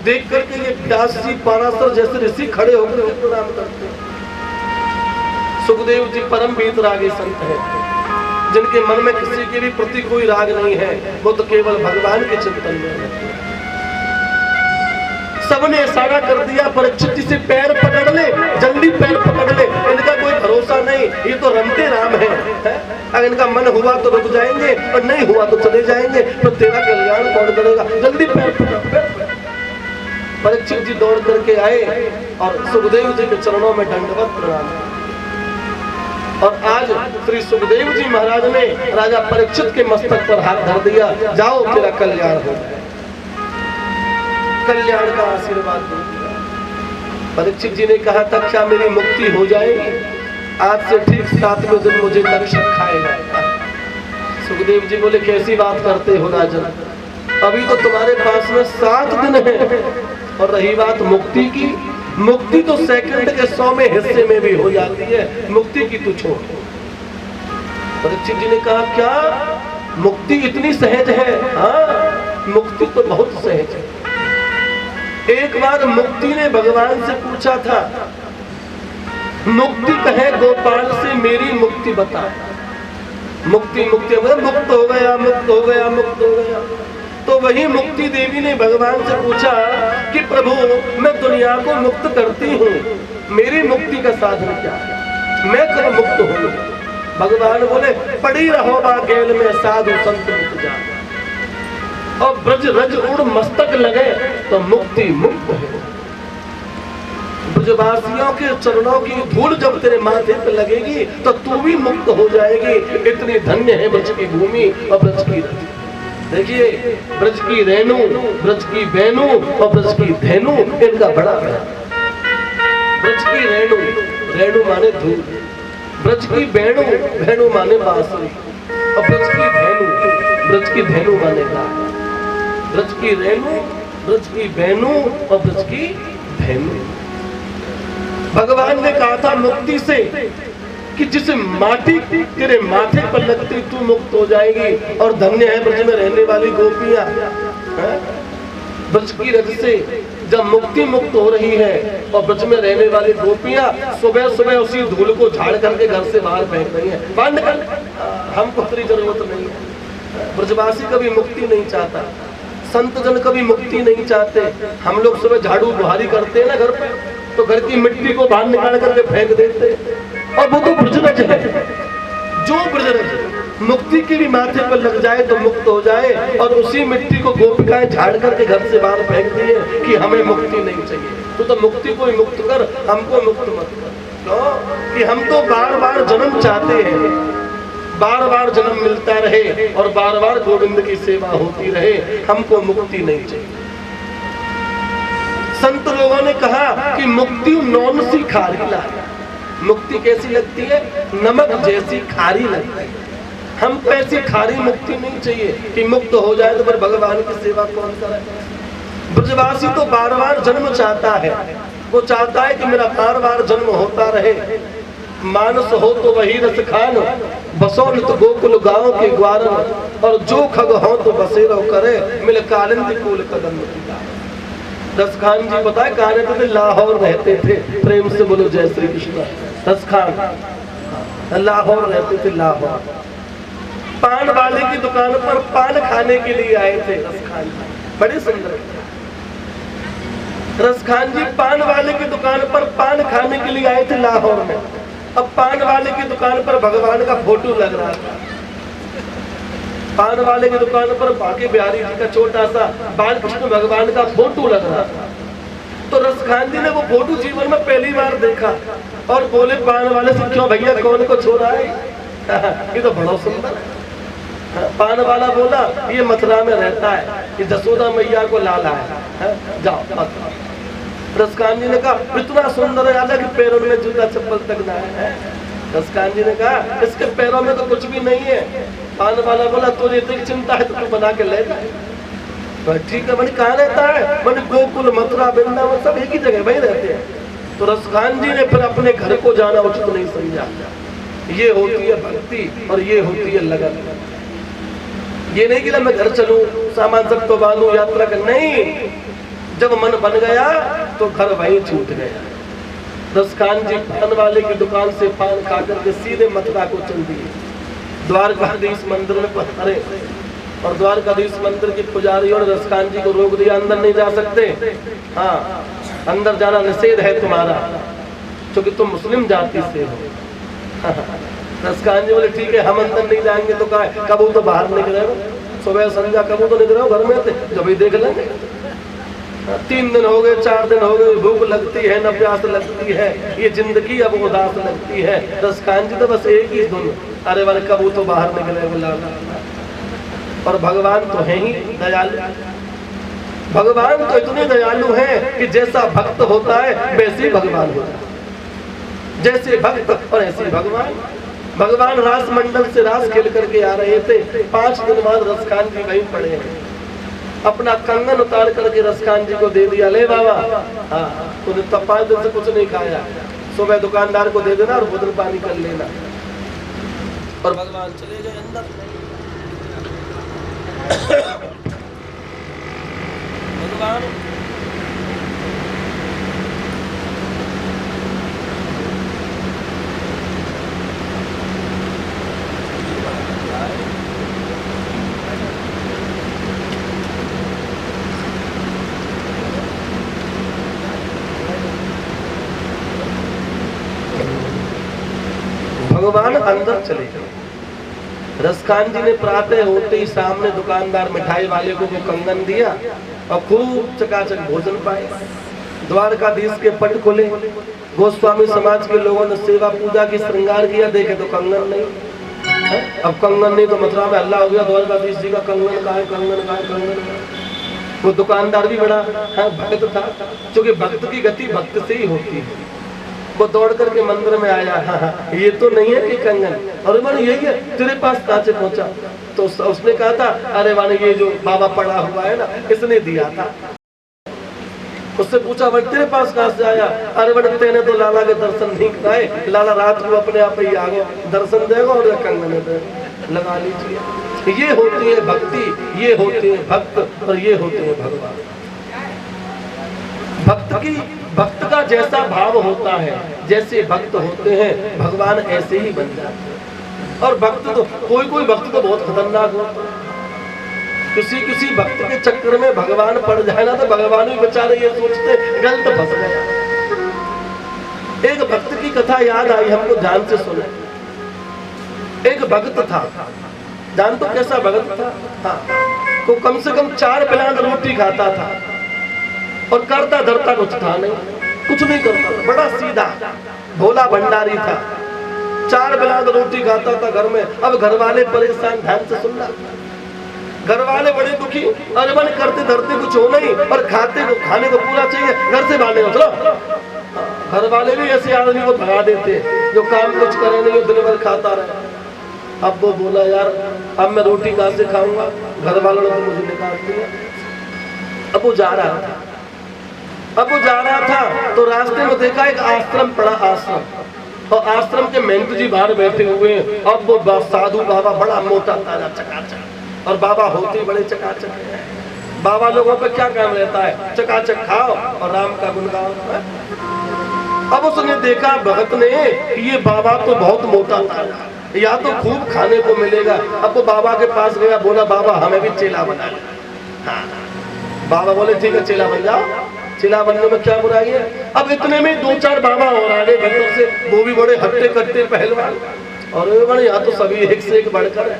देख करके ये व्यास जी पाराशर जैसे ऋषि खड़े होकर के प्रणाम करते हैं। सुखदेव जी परम वीतरागी संत हैं, जिनके मन में किसी के भी प्रति कोई राग नहीं है, वो तो केवल भगवान के चिंतन में रहते हैं। सबने इशारा कर दिया परीक्षित जी से पैर पकड़ ले, जल्दी पैर पकड़ ले, इनका कोई भरोसा नहीं, ये तो रमते राम है? अगर इनका मन हुआ तो रुक जाएंगे और नहीं हुआ तो चले जाएंगे, तो तेरा कल्याण कौन करेगा? जल्दी पैर पकड़। परीक्षित जी दौड़ करके आए और सुखदेव जी के चरणों में दंडवत प्रणाम। और आज श्री सुखदेव जी महाराज ने राजा परीक्षित के मस्तक पर हाथ धर दिया, जाओ तेरा कल्याण हो जाए, कल्याण का आशीर्वाद दो। परीक्षित जी ने कहा था क्या मेरी मुक्ति हो जाएगी? आज से ठीक 7वें दिन मुझे तक्षक खाएगा। सुखदेव जी बोले कैसी बात करते हो राजन, अभी तो तुम्हारे पास में 7 दिन है, और रही बात मुक्ति की, मुक्ति तो सेकंड के 100वें हिस्से में भी हो जाती है, मुक्ति की तू छोड़। परीक्षित जी ने कहा क्या मुक्ति इतनी सहज है? हाँ, मुक्ति तो बहुत सहज है। एक बार मुक्ति ने भगवान से पूछा था, मुक्ति कहे गोपाल से मेरी मुक्ति बता। मुक्ति मुक्ति मुक्त हो गया, मुक्त हो गया, मुक्त हो गया। तो वही मुक्ति देवी ने भगवान से पूछा कि प्रभु मैं दुनिया को मुक्त करती हूँ, मेरी मुक्ति का साधन क्या है, मैं कब मुक्त हूँ? भगवान बोले पड़ी रहो बागेल में साधु संत मुक्त जा, और ब्रज रज उड़ मस्तक लगे तो मुक्ति मुक्त है। ब्रजवासियों के चरणों की धूल जब तेरे माथे पे लगेगी तो तू भी मुक्त हो जाएगी। इतनी धन्य है ब्रज की भूमि और ब्रज की रज। देखिए ब्रज की रेणु, ब्रज की बेनू और ब्रज की धेनु, इनका बड़ा है। ब्रज की रेणु, रेणु माने धूल, ब्रज की बेणु, बेणु माने बांसुरी, और ब्रज की धेनु, ब्रज की धेनु माने गाय। ब्रज की रेणु, ब्रज की बेनू और ब्रज की धेनु। भगवान ने कहा था मुक्ति से कि जिस माटी तेरे माथे पर लगती तू मुक्त हो जाएगी, और धन्य है ब्रज में रहने वाली गोपियां। ब्रज की रज से जब मुक्ति मुक्त हो रही है और ब्रज में रहने वाली गोपियां सुबह सुबह उसी धूल को झाड़ करके घर से बाहर फेंक रही है, बंद कर, हमको तेरी जरूरत नहीं है। ब्रजवासी कभी मुक्ति नहीं चाहता, संत जन कभी मुक्ति नहीं चाहते। हम लोग सुबह झाड़ू बुहारी करते हैं ना घर पे, तो घर की मिट्टी को बाहर निकाल करके फेंक देते, और वो तो ब्रजरज है। जो ब्रजरज मुक्ति की भी माथे पर लग जाए तो मुक्त हो जाए, और उसी मिट्टी को गोपिकाएं झाड़ करके घर से बाहर फेंक दिए कि हमें मुक्ति नहीं चाहिए। तो मुक्ति को ही मुक्त कर, हमको मुक्त मत कर। क्यों कि हम तो बार बार जन्म चाहते हैं, बार बार जन्म मिलता रहे और बार बार गोविंद की सेवा होती रहे, हमको मुक्ति नहीं चाहिए। संत लोगों ने कहा कि मुक्ति नौन सी खारी लाए। मुक्ति कैसी लगती है? नमक जैसी खारी लगती है। हमको ऐसी खारी मुक्ति नहीं चाहिए कि मुक्त हो जाए तो फिर भगवान की सेवा कौन करे। ब्रजवासी तो बार बार जन्म चाहता है, वो चाहता है कि मेरा बार बार जन्म होता रहे। मानस हो तो वही रस खान, बसोल तो गोकुल गांव के ग्वारन, और जो खग हो तो बसेरो करे, मिल कालिंदी कुल कदम की। रसखान जी पता है कहाँ रहते थे? लाहौर रहते थे। प्रेम से बोलो जय श्री कृष्ण। रसखान लाहौर रहते थे, लाहौर। पान वाले की दुकान पर पान खाने के लिए आए थे रसखान जी, बड़े सुंदर। रसखान जी पान वाले की दुकान पर पान खाने के लिए आए थे लाहौर में। अब पान वाले की दुकान पर भगवान का फोटो लग रहा था। पान वाले की दुकान पर बांके बिहारी जी का छोटा सा बालकृष्ण भगवान का फोटो लग रहा था। तो रसखान जी ने वो फोटो जीवन में पहली बार देखा और बोले पान वाले से, क्यों भैया कौन को छोड़ा है? ये तो बड़ा सुंदर है। पान वाला बोला ये मथुरा में रहता है, ये जसोदा मैया को लाला है, जाओ मत। रसखान जी ने कहा इतना सुंदर है, अलग पैरों में जूता चप्पल तक ना है। रसखान जी ने कहा इसके पैरों में तो कुछ भी नहीं है। पान वाला बोला तुझे इतनी चिंता है तो तू बना के ले जा। ठीक है, मैंने कहाँ रहता है? मैंने गोकुल मथुरा वृंदावन सब एक ही जगह वही रहते हैं। तो रसखान जी ने फिर अपने घर को जाना उचित नहीं समझा। ये होती है भक्ति और ये होती है लगन। ये नहीं कि मैं घर चलूं, सामान सब तो बांधू, यात्रा कर, नहीं। जब मन बन गया तो घर वहीं छूट गया। रसखान जी पान वाले की दुकान से पान खा करके सीधे मथुरा को चल दिए। द्वारकाधीश मंदिर में पधारे और द्वारकाधीश मंदिर की पुजारियों ने रसखान जी को रोक दिया, अंदर नहीं जा सकते। हाँ, अंदर जाना निषेध है तुम्हारा, क्योंकि तुम मुस्लिम जाति से हो। रसखान जी बोले ठीक है, हम अंदर नहीं जाएंगे तो कहा कबू तो बाहर निकले हो, सुबह संध्या कबू तो निकले हो, घर में थे जब ही देख लेंगे। 3 दिन हो गए, 4 दिन हो गए, भूख लगती है न प्यास लगती है, ये जिंदगी अब उदास लगती है। रसखान जी तो बस एक ही धुन, अरे वाले कबू तो बाहर निकले बोला। और भगवान तो है ही दयालु, भगवान तो इतने दयालु हैं कि जैसा भक्त होता है वैसे ही भगवान होता है, जैसे भक्त और ऐसे भगवान। भगवान रास मंडल से रास खेल करके आ रहे थे, 5 दिन बाद रसखान जी वहीं पड़े हैं। अपना कंगन उतार करके रसखान जी को दे दिया, ले बाबा, हाँ तूने तब 5 दिन से कुछ नहीं खाया, सुबह दुकानदार को दे देना और भोजन पानी कर लेना। और भगवान चले गए अंदर। भगवान भगवान अंदर चले गए। रसखान जी ने प्रातः होते ही सामने दुकानदार मिठाई वाले को वो कंगन दिया और खूब चकाचक भोजन पाए। द्वारकाधीश के पट खुले, गोस्वामी समाज के लोगों ने सेवा पूजा की श्रृंगार किया, देखे तो कंगन नहीं है। अब कंगन नहीं तो मथुरा में हल्ला हो गया, द्वारकाधीश जी का कंगन कहाँ है, कंगन कहाँ है, कंगन कहाँ है। वो दुकानदार भी बड़ा भक्त था, क्योंकि भक्त की गति भक्त से ही होती है। वो दौड़ करके मंदिर में आया, हाँ, ये तो नहीं है कि कंगन, और मैंने यही है, तेरे पास कहाँ से पहुंचा? तो उसने कहा था, अरे माने ये जो बाबा पड़ा हुआ है ना, इसने दिया था। उससे पूछा भाई तेरे पास कहाँ से आया? अरे बड़े तेने तो लाला के दर्शन नहीं कराए, लाला रात को अपने आप ही आ गए, दर्शन देगा और कंगन लगा लीजिए। ये होती है भक्ति, ये होते हैं भक्त, और ये होते हैं भगवान। भक्त का जैसा भाव होता है, जैसे भक्त होते हैं भगवान ऐसे ही बन जाते हैं। और भक्त तो कोई भक्त तो बहुत खतरनाक होता है। किसी भक्त के चक्कर में भगवान पड़ जाए ना, तो भगवान भी बेचारे ये सोचते गलत फंस गया। एक भक्त की कथा याद आई हमको, ध्यान से सुने। एक भक्त था, जान तो कैसा भक्त था? हाँ, तो कम से कम 4 बिलांद रोटी खाता था और करता धरता कुछ था नहीं, कुछ नहीं करता था, बड़ा सीधा भोला भंडारी था। 4 बिलांद रोटी खाता था घर में। अब घर वाले परेशान, ध्यान से सुनना, घर वाले बड़े दुखी, अरे मन करते धरते कुछ हो नहीं और खाने को पूरा चाहिए, घर से बाहर चलो। घर वाले भी ऐसे आदमी को भगा देते जो काम कुछ करे नहीं, दिन भर खाता रहे। अब वो बोला यार अब मैं रोटी कहाँ से खाऊंगा, घर वालों ने तो मुझे निकाल दिया। अब वो जा रहा था तो रास्ते में देखा एक आश्रम पड़ा, आश्रम, और आश्रम के महंत जी बाहर बैठे हुए हैं। अब वो साधु बाबा बड़ा मोटा ताजा चकाचक, और बाबा होते बड़े चकाचक हैं। बाबा लोगों पे क्या काम रहता है, चकाचक खाओ और राम का गुण गाओ। अब उसने देखा भगत ने, ये बाबा तो बहुत मोटा ताजा, या तो खूब खाने को मिलेगा। अब वो बाबा के पास गया, बोला बाबा हमें भी चेला बना लो। हाँ, बाबा बोले ठीक है चेला बन जाओ, चेला बनने में क्या बुराई है। अब इतने में 2-4 बाबा और आ गए भक्तों से, वो भी बड़े हट्टे कट्टे पहलवान, और यहाँ तो सभी एक से एक बढ़कर है,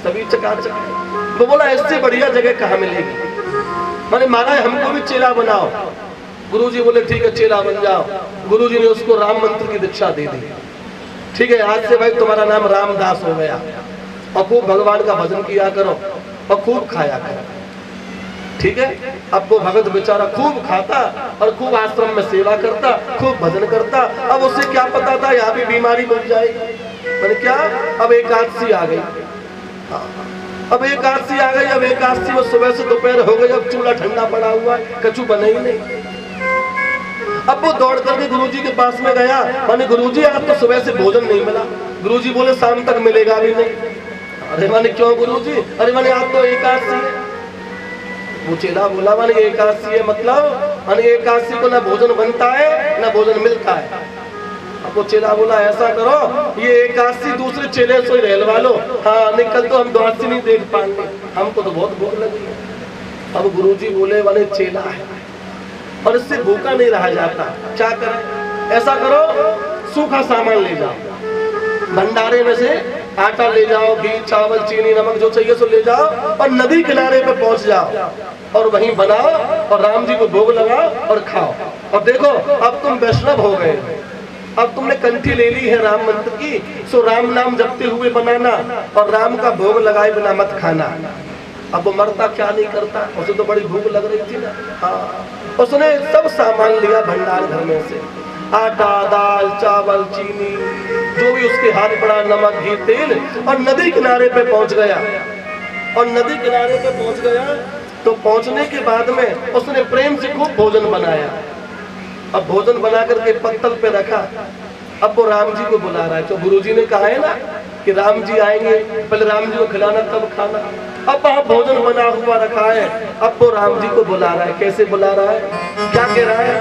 सभी चकाचक है। वो बोला इससे बढ़िया जगह कहाँ मिलेगी, मैंने महाराज हमको भी चेला बनाओ। गुरुजी बोले ठीक है चेला बन जाओ। गुरुजी ने उसको राम मंत्र की दीक्षा दे दी। ठीक है, आज से भाई तुम्हारा नाम रामदास हो गया, और खूब भगवान का भजन किया करो और खूब खाया करो। ठीक है, अब वो भगत बेचारा खूब खाता और खूब आश्रम में सेवा करता, खूब भजन करता। अब उसे क्या पता था यहाँ भी बीमारी मिल जाएगी। मैंने क्या, अब एकादशी आ गई, अब एकादशी आ गई। अब एकादशी में सुबह से दोपहर हो गई, अब चूल्हा ठंडा पड़ा हुआ है, कचू बने ही नहीं। अब वो दौड़ करके गुरुजी के पास में गया, माने गुरुजी आज तो सुबह से भोजन नहीं मिला। गुरुजी बोले शाम तक मिलेगा भी नहीं। अरे माने क्यों गुरुजी? अरे माने आज तो एकादशी है। वो चेला बोला माने एकादशी है मतलब और एकादशी को ना भोजन बनता है ना भोजन मिलता है। अब वो चेला बोला ऐसा करो, ये एकादशी दूसरे चेले से रहलवा लो। हाँ नहीं कल तो हम द्वादशी नहीं देख पाएंगे, हमको तो बहुत भूख लगी है। अब गुरुजी बोले वाले चेला है और इससे भूखा नहीं रहा जाता, क्या करें? ऐसा करो सूखा सामान ले जाओ, भंडारे में से आटा ले जाओ, घी चावल चीनी नमक जो चाहिए सो ले जाओ और नदी किनारे पे पहुंच जाओ और वहीं बनाओ और राम जी को भोग लगाओ और खाओ। और देखो अब तुम वैष्णव हो गए, अब तुमने कंठी ले ली है राम मंत्र की, सो राम नाम जपते हुए बनाना और राम का भोग लगाए बिना मत खाना। अब वो मरता क्या नहीं करता, उसे तो बड़ी भूख लग रही थी ना। हाँ उसने सब सामान लिया भंडार घर में से, आटा दाल चावल चीनी जो भी उसके हाथ पड़ा, नमक घी तेल, और नदी किनारे पे पहुंच गया। और नदी किनारे पे पहुंच गया तो पहुंचने के बाद में उसने प्रेम से खूब भोजन बनाया। अब भोजन बना करके पत्तल पे रखा। अब वो राम जी को बुला रहा है, तो गुरुजी ने कहा है ना कि राम जी आएंगे, पहले राम जी को खिलाना तब खाना। अब वहाँ भोजन बना हुआ रखा है, अब वो राम जी को बुला रहा है। कैसे बुला रहा है, क्या कह रहा है?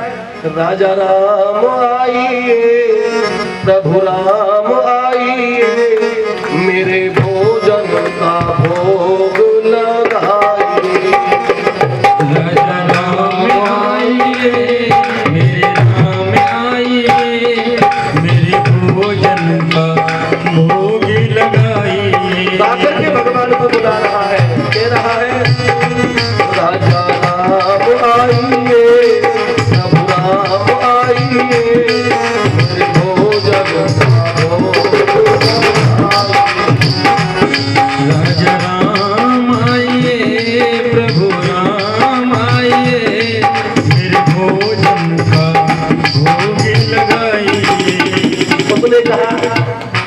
राजा राम आइए, प्रभु राम आइए, मेरे भोजन का भोग लगाइए। राजा राम आइए, मेरे राम आइए, मेरे भोजन का भोग लगाइए। आकर के भगवान को बुला रहा है, कह रहा है राजा राम आइए, प्रभु राम आइए, मेरे भोजन का भोग लगाइए। राजा राम आइए, प्रभु राम आइए, मेरे भोजन का भोग लगाइए। उसने कहा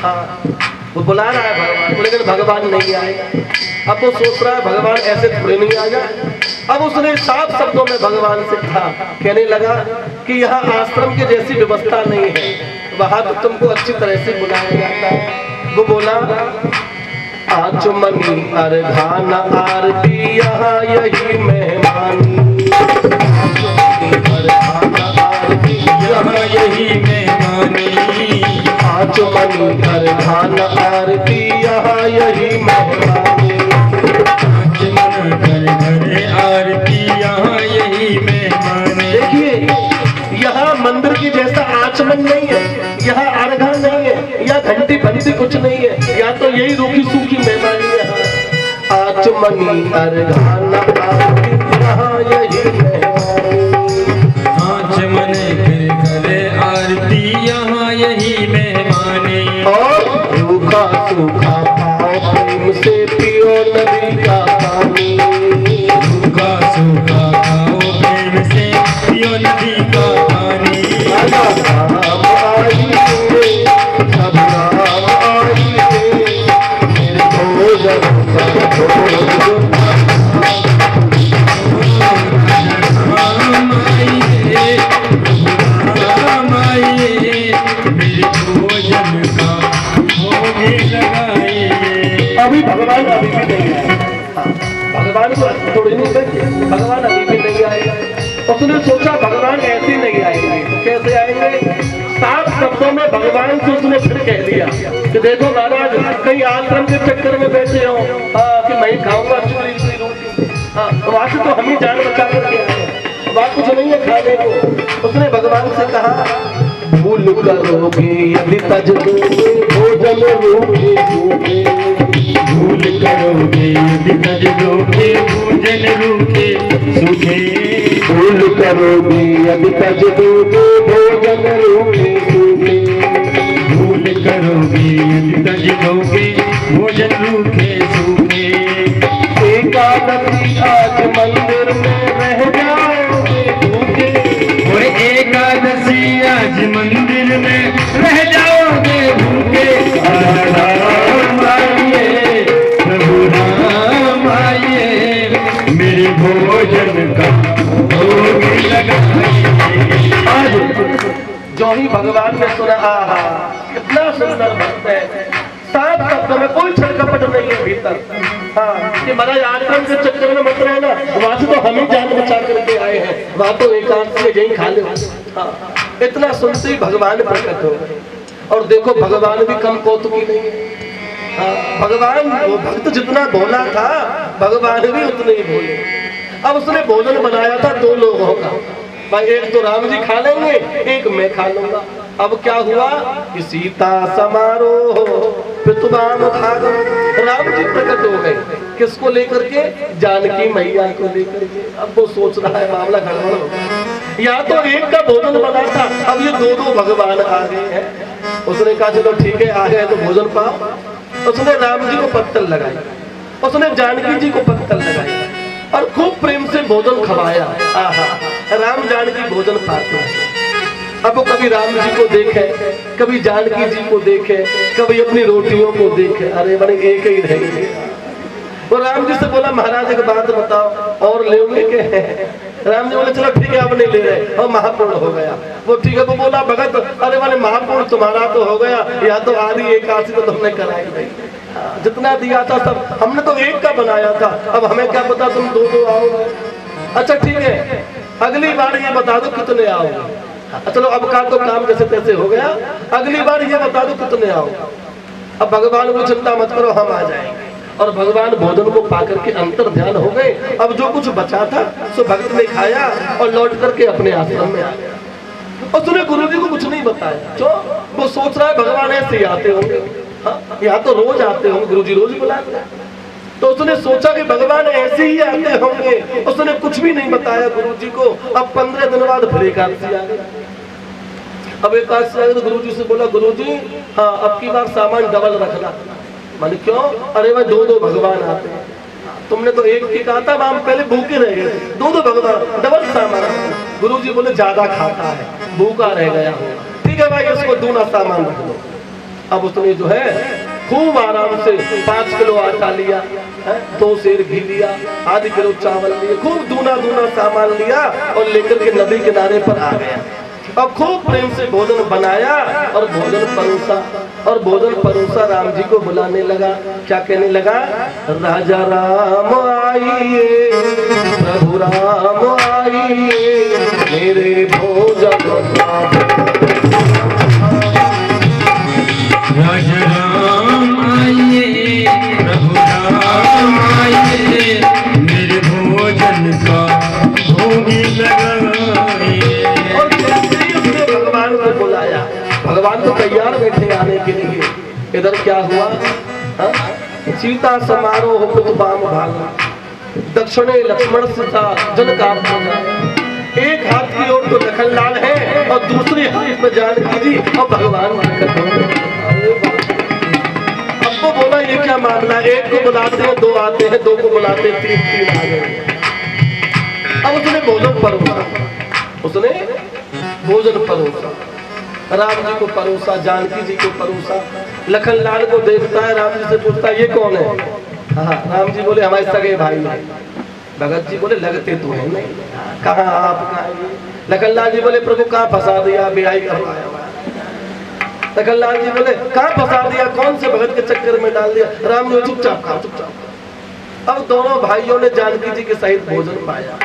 हाँ, वो बुला रहा है भगवान, लेकिन भगवान नहीं आए। अब वो सोच रहा है भगवान ऐसे थोड़े नहीं आ जाए। अब उसने साफ शब्दों में भगवान से कहा, कहने लगा कि यहाँ आश्रम की जैसी व्यवस्था नहीं है, वहां तो तुमको अच्छी तरह से बुलाया जाता है। वो बोला आचमनी अर्घाना आरती यहाँ यही मेहमानी, अर्घाना आरती यहाँ यही मेहमानी, आचमनी अर्घाना आरती यहाँ यही मेहमानी। आचमन घर घर आरती यहाँ यही मेहमानी। देखिए यहाँ मंदिर की जैसा आचमन नहीं है, यहाँ अर्घा नहीं है, या घंटी बंसी कुछ नहीं है, या तो यही रूखी सूखी मेहमानी है। आचमनी अर्घाना आरती यहाँ यही मेहमानी। आचमन घर घर आरती यहाँ यही मेहमानी। और रूखा सूखा पाओ प्रेम से पियो नदी का पानी, सूखा सूखा खाओ प्रेम से पियो नदी का पानी। राम आइए, सब राम आइए, मेरे भोजन का भोग राम आइए, राम आइए, मेरे भोजन का भोग लगाइए। अभी भगवान अभी भी नहीं आए। हाँ, भगवान को थोड़ी नहीं देखिए, भगवान अभी भी नहीं आए। उसने सोचा भगवान ऐसे नहीं आएंगे तो कैसे आएंगे? साफ शब्दों में भगवान से उसने फिर कह दिया कि देखो महाराज कहीं आश्रम के चक्कर में बैठे हो कि मैं खाऊंगा चूरी चूरी रोटी, हाँ वहां से तो हम ही जान बचा करके आए, वहां कुछ नहीं है खाने को। उसने भगवान से कहा भूल करोगे यदि तज दोगे भोजन रूखे सूखे, भूल करोगे यदि तज दोगे भोजन रूखे सूखे। भूल करोगे यदि तज दोगे भोजन रूखे सूखे, भूल करोगे यदि तज दोगे भोजन रूखे सूखे। एकादशी आज मंदिर में रह जाओगे भूखे, और एकादशी आज मंदिर में रह जाओगे भूखे। राम आइए, प्रभु राम आइए, मेरे भोजन का भोग लगाइए। आज जो ही भगवान ने सुना, आहा कितना सुंदर भक्त है, साफ शब्दों में कोई छल कपट नहीं है, भीतर। हाँ, कि महाराज आश्रम के चक्कर में मत रहना, वहां से तो हम ही जान बचा करके आए हैं, वहां तो एकांत से यही खा लो। हाँ, इतना सुनते ही भगवान प्रकट हो गए। और देखो भगवान भी कम कौतुकी नहीं है। हाँ, भगवान वो भक्त जितना भोला था, भगवान भी उतने ही भोले। अब उसने भोजन बनाया था 2 लोगों का, भाई एक तो राम जी खा लेंगे, एक मैं खा लूंगा। अब क्या हुआ कि सीता समारोह पितुवाम भागम, राम जी प्रकट हो गए, किसको लेकर के? जानकी मैया को लेकर के। अब वो सोच रहा है मामला गड़बड़ हो गया, या तो एक का भोजन बना था, अब ये 2 भगवान आ गए हैं। उसने कहा चलो ठीक है, आ गए तो भोजन पाओ। उसने राम जी को पत्तल लगाई, उसने जानकी जी को पत्तल लगाई और खूब प्रेम से भोजन खवाया। आहा, राम जानकी भोजन पाते हैं। अब वो कभी राम जी को देखे, कभी जानकी जी को देखे, कभी अपनी रोटियों को देखे। अरे बड़े एक ही रहेंगे। वो राम जी से बोला महाराज एक बात बताओ, और ले के? राम जी बोले चलो ठीक है अब नहीं ले रहे, और महापूर्ण हो गया। वो ठीक है, वो बोला भगत अरे वाले महापूर्ण तुम्हारा तो हो गया, या तो आधी एकादशी तो तुमने कराई नहीं, जितना दिया था सब हमने तो एक का बनाया था, अब हमें क्या पता तुम 2 आओगे। अच्छा ठीक है, अगली बार ये बता दो कितने आओगे। चलो अब का तो काम जैसे तैसे हो गया, अगली बार ये बता दो कितने आओगे। अब भगवान को चिंता मत करो, हम आ जाएंगे। और भगवान भोजन को पाकर के अंतर ध्यान हो गए। अब जो कुछ बचा था सो भक्त ने खाया और लौट करके अपने आश्रम में आ गया। और उसने गुरु जी को कुछ नहीं बताया, क्यों? वो सोच रहा है भगवान ऐसे ही आते होंगे, यहाँ तो रोज आते होंगे, गुरु जी रोज बुलाते हैं। तो उसने सोचा कि भगवान ऐसे ही आते होंगे, उसने कुछ भी नहीं बताया गुरु जी को। अब 15 दिन बाद फिर एकादशी आ गई। अब एकादशी आ गई तो गुरु जी से बोला गुरु जी हाँ अब की बार सामान डबल रखना। मैंने क्यों? अरे भाई 2 भगवान आते हैं, तुमने तो एक की कहा था, हम पहले भूखे रह गए, 2 भगवान डबल सामान। गुरु जी बोले ज्यादा खाता है, भूखा रह गया, ठीक है भाई इसको 2 सामान रख दो। अब उसने जो है खूब आराम से 5 किलो आटा लिया, 2 सेर घी लिया, आधी किलो चावल लिए, खूब दूना सामान लिया और लेकर के नदी किनारे पर आ गया। और खूब प्रेम से भोजन बनाया और भोजन परोसा, और भोजन परोसा राम जी को बुलाने लगा। क्या कहने लगा? राजा राम आइए, प्रभु राम आइए, मेरे भोजन राजा राम आइए, प्रभु राम आइए, मेरे भोजन का भोग लगाइए। और जैसे ही उसने भगवान को बुलाया, भगवान तो तैयार बैठे आने के लिए। इधर क्या हुआ? सीता समारोह पितुवाम भागम, दक्षिणे लक्ष्मण सीता जन काम। एक हाथ की ओर तो लखनलाल है और दूसरी हाथ में जानकी जी और भगवान प्रकट हो गए। अब वो बोला ये क्या मामला, एक को बुलाते हैं 2 आते हैं, 2 को बुलाते हैं 3 आ गए। अब उसने भोजन परोसा, उसने भोजन परोसा, राम जी को परोसा, जानकी जी को परोसा। लखनलाल को देखता है, राम जी से पूछता है ये कौन है? हाँ, राम जी बोले हमारे सगे भाई हैं। भगत जी बोले लगते तो है नहीं, कहाँ आप कहाँ? लखनलाल जी बोले प्रभु कहाँ फंसा दिया, बेहाई करवाया। लखनलाल जी बोले कहाँ फंसा दिया, कौन से भगत के चक्कर में डाल दिया? राम जी चुपचाप खाओ, चुपचाप। अब दोनों भाइयों ने जानकी जी के सहित भोजन पाया।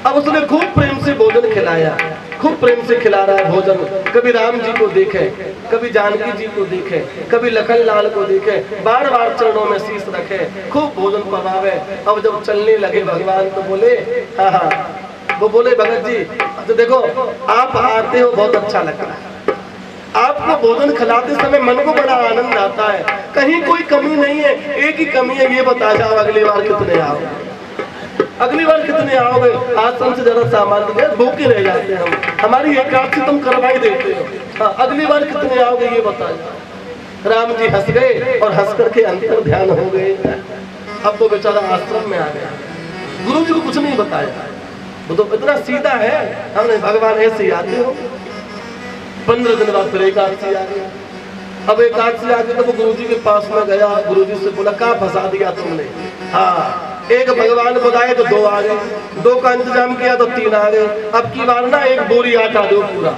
अब उसने खूब प्रेम से भोजन खिलाया, खूब प्रेम से खिला रहा है भोजन। कभी राम जी को देखे, कभी जानकी जी को देखे, कभी लखनलाल को देखे, बार बार चरणों में शीश रखे, खूब भोजन पवावे। अब जब चलने लगे भगवान तो बोले हाँ, वो बोले भगत जी तो देखो आप आते हो बहुत अच्छा लगता है, आपको भोजन खिलाते समय मन को बड़ा आनंद आता है, कहीं कोई कमी नहीं है। एक ही कमी है, ये बता जाओ अगली बार कितने आओगे, अगली बार कितने आओगे? आश्रम से ज्यादा सामान तो भूखे रह जाते हैं हम, हमारी एकादशी तुम करवाई देते हो, हाँ अगली बार कितने आओगे ये बता जाओ। राम जी हंस गए और हंस करके अंतर ध्यान हो गए। अब वो बेचारा आश्रम में आ गया, गुरु जी को कुछ नहीं बताया, वो तो इतना सीधा है। हमने भगवान ऐसे ही आते हो। 15 दिन बाद फिर एकादशी आ गई। अब एकादशी आ गई तो वो गुरु जी के पास में गया, गुरु जी से बोला कहाँ फंसा दिया तुमने? हाँ, एक भगवान बुलाए तो 2 आ गए, 2 का इंतजाम किया तो 3 आ गए, अब की बार ना 1 बोरी आटा दो पूरा।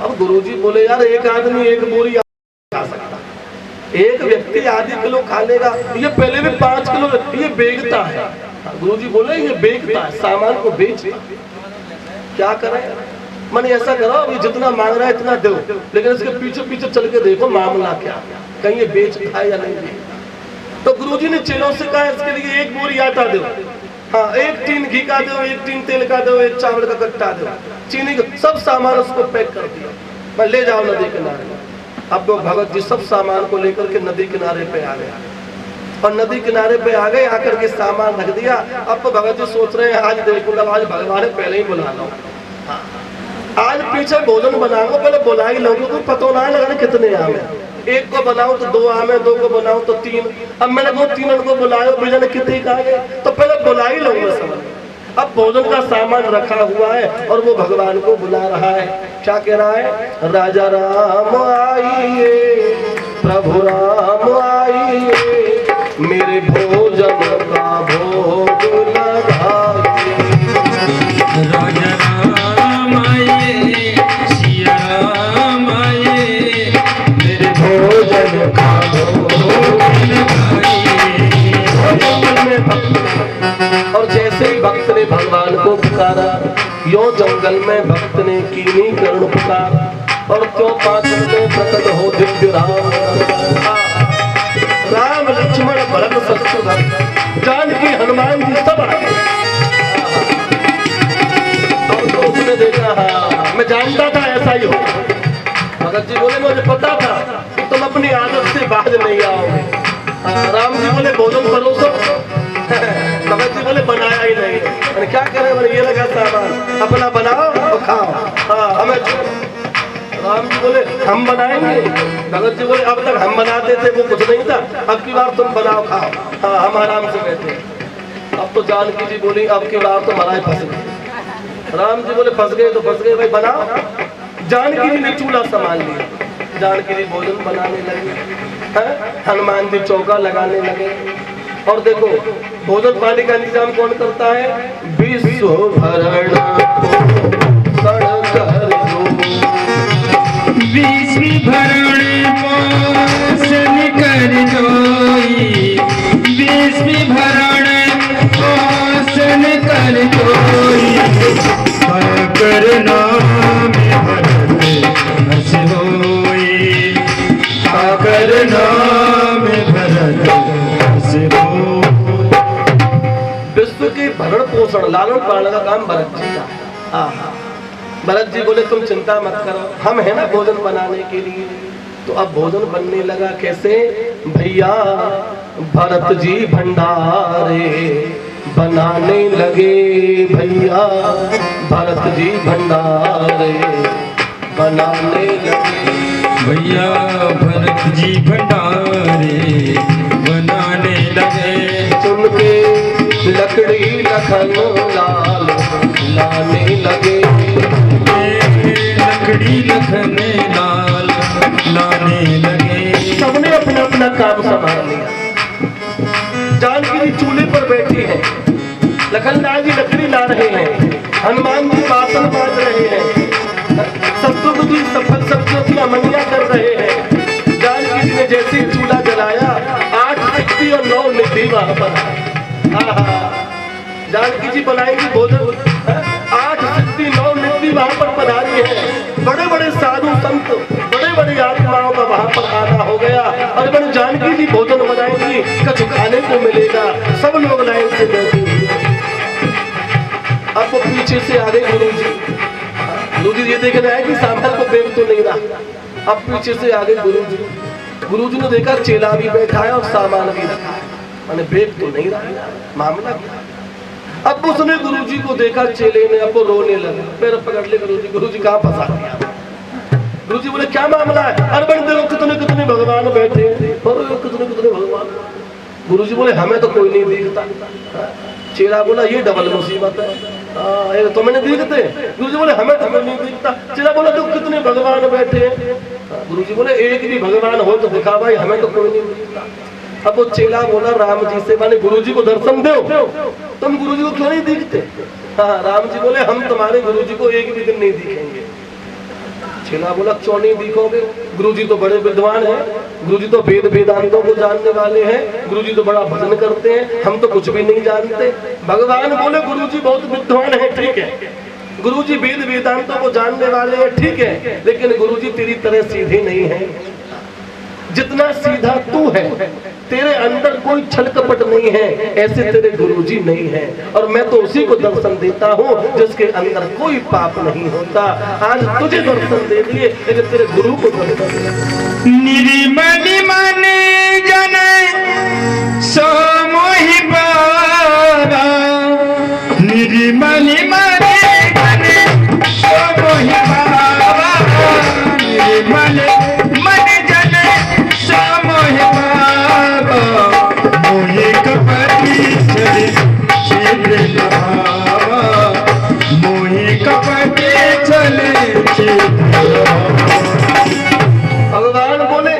अब गुरु जी बोले यार एक आदमी 1 बोरी खा सकता, एक व्यक्ति आधी किलो खा लेगा, ये पहले भी 5 किलो, ये बेचता है। गुरुजी बोले ये बेचता है, सामान को बेचता। क्या करें? मैंने ऐसा करो, अभी जितना मांग रहा है इतना दो, लेकिन इसके पीछे पीछे चल के देखो मामला क्या, कहीं ये बेचता है या नहीं। तो गुरुजी ने चेलों से कहा इसके लिए 1 बोरी आटा दो, हाँ 1 टीन घी का दो, 1 टीन तेल का दो, 1 चावल का कट्टा दो, चीनी का, सब सामान उसको पैक कर दिया। मैं ले जाओ नदी किनारे। अब वो भगत जी सब सामान को लेकर के नदी किनारे पे आ गए, और नदी किनारे पे आ गए, आकर के सामान रख दिया। अब तो भगत जी सोच रहे हैं आज देखूंगा, आज भगवान ने पहले ही बुला लो, आज पीछे भोजन बनाऊंगा, पहले बुला ही लोगों को पता ना लगा कितने आम है। 1 को बनाओ तो 2 आम है, 2 को बनाओ तो 3। अब मैंने 2-3 को बुलाया, भोजन कितने का है तो पहले बुला ही लोगे समझ। अब भोजन का सामान रखा हुआ है और वो भगवान को बुला रहा है। क्या कह रहा है? राजा राम आइए, प्रभु राम आइए, मेरे भोजन का भोग लगाइए। राजा राम आइए, सिया राम आइए, मेरे भोजन का भोग लगाइए। और जैसे ही भक्त ने भगवान को पुकारा, यो जंगल में भक्त ने कीनी करुण पुकारा, और क्यों 5 में प्रकट हो दिव्य राम। राम लक्ष्मण भरत शत्रुघ्न जानकी हनुमान जी सब आ गए। और तो उसने देखा, हाँ मैं जानता था ऐसा ही हो। भगत जी बोले मुझे पता था तुम अपनी आदत से बाहर नहीं आओगे। राम जी बोले भोजन परोसो। भगत जी बोले बनाया ही नहीं। मैंने क्या करे, मैंने ये लगा सामान अपना बनाओ और खाओ। हाँ हमें, राम जी बोले हम बनाएंगे। भगत जी बोले अब तक हम बनाते थे वो कुछ नहीं था, अब की बार तुम बनाओ खाओ। हाँ हम आराम से बैठे। अब तो जानकी जी बोली अब की बार तो महाराज फंस गए। राम जी बोले फंस गए तो फंस गए भाई, बनाओ। जानकी जी ने चूल्हा संभाल लिया, जानकी जी भोजन बनाने लगे, हनुमान जी चौका लगाने लगे। और देखो भोजन पानी का इंतजाम कौन करता है? विश्व भरण विश्व भरण पोषण कर जोई, विश्व भरण पोषण कर जोई, कर नाम भरत हस होई, कर नाम भरत हस होई। विश्व के भरण पोषण लालन पालन का काम भरत जी का। भरत जी बोले तुम चिंता मत करो, हम है ना भोजन बनाने के लिए। तो अब भोजन बनने लगा कैसे? भैया भरत जी भंडारे बनाने लगे, भैया भरत जी भंडारे बनाने लगे, भैया भरत जी भंडारे बनाने लगे। चुन के लकड़ी लखन लाल लाने लगे, लकड़ी लखन लाल लाने लगे। सबने अपना अपना काम संभाल लिया। जानकी जी चूल्हे पर बैठी है, लखन लाल जी लकड़ी ला रहे हैं, हनुमान जी बासन बाज रहे हैं, शत्रुघ्न जी सफल सब्जियों की अमनिया कर रहे हैं। जानकी जी ने जैसे ही चूल्हा जलाया 8 शक्ति और 9 निधि वहां पर। जानकी जी बनाएंगी भोजन, 8 शक्ति 9 निधि वहां पर पधारी है। बड़े बड़े साधु संत, बड़े बड़े आत्माओं का वहां पर आना हो गया। और बड़ी जानकी जी भोजन बनाएंगी, कुछ खाने को मिलेगा। सब लोग लाइन से बैठे हुए। अब वो पीछे से आ गए गुरु जी। गुरु जी ये देखना है कि सामान को बेच तो नहीं रहा। अब पीछे से आ गए गुरु जी। गुरु जी ने देखा चेला भी बैठा है और सामान भी रखा है, मैंने बेच तो नहीं रहा, मामला क्या? अब उसने गुरुजी को देखा, चेले ने अब रोने लगा, पैर पकड़ ले गुरुजी कहाँ फंसा दिया। गुरुजी बोले क्या मामला है? अरे बड़े देखो कितने कितने भगवान बैठे, कितने कितने भगवान। गुरुजी बोले हमें तो कोई नहीं दिखता। चेला बोला ये डबल मुसीबत है, तो मैंने दिखते। गुरुजी बोले हमें तो कोई नहीं दिखता। चेला बोला तो कितने भगवान बैठे। गुरुजी बोले एक भी भगवान हो तो दिखा भाई, हमें तो कोई नहीं दिखता। अब वो चेला बोला राम जी से, मैंने गुरुजी को दर्शन दो, तुम गुरुजी को क्यों नहीं दिखते? हाँ राम जी बोले हम तुम्हारे गुरुजी को एक भी दिन नहीं दिखेंगे। चेला बोला क्यों नहीं दिखोगे? गुरुजी तो बड़े विद्वान हैं, गुरुजी तो वेद वेदांतों को जानने वाले हैं, गुरुजी तो बड़ा भजन करते हैं, हम तो कुछ भी नहीं जानते। भगवान बोले गुरुजी बहुत विद्वान है, ठीक है, गुरुजी वेद वेदांतों को जानने वाले हैं, ठीक है, लेकिन गुरुजी तेरी तरह सीधे नहीं है। जितना सीधा तू है, तेरे अंदर कोई छल कपट नहीं है, ऐसे तेरे गुरुजी नहीं है। और मैं तो उसी को दर्शन देता हूँ जिसके अंदर कोई पाप नहीं होता। आज तुझे दर्शन दे दिए, लेकिन तेरे गुरु को दर्शन निर्मल मन जन सो मोहि पावा, निर्मल मन जन सो मोहि पावा, निर्मल मन जन सो मोहि पावा, मोहि कपटी चले क्षेत्र भावा, मोहि कपटी चले क्षेत्र। भगवान बोले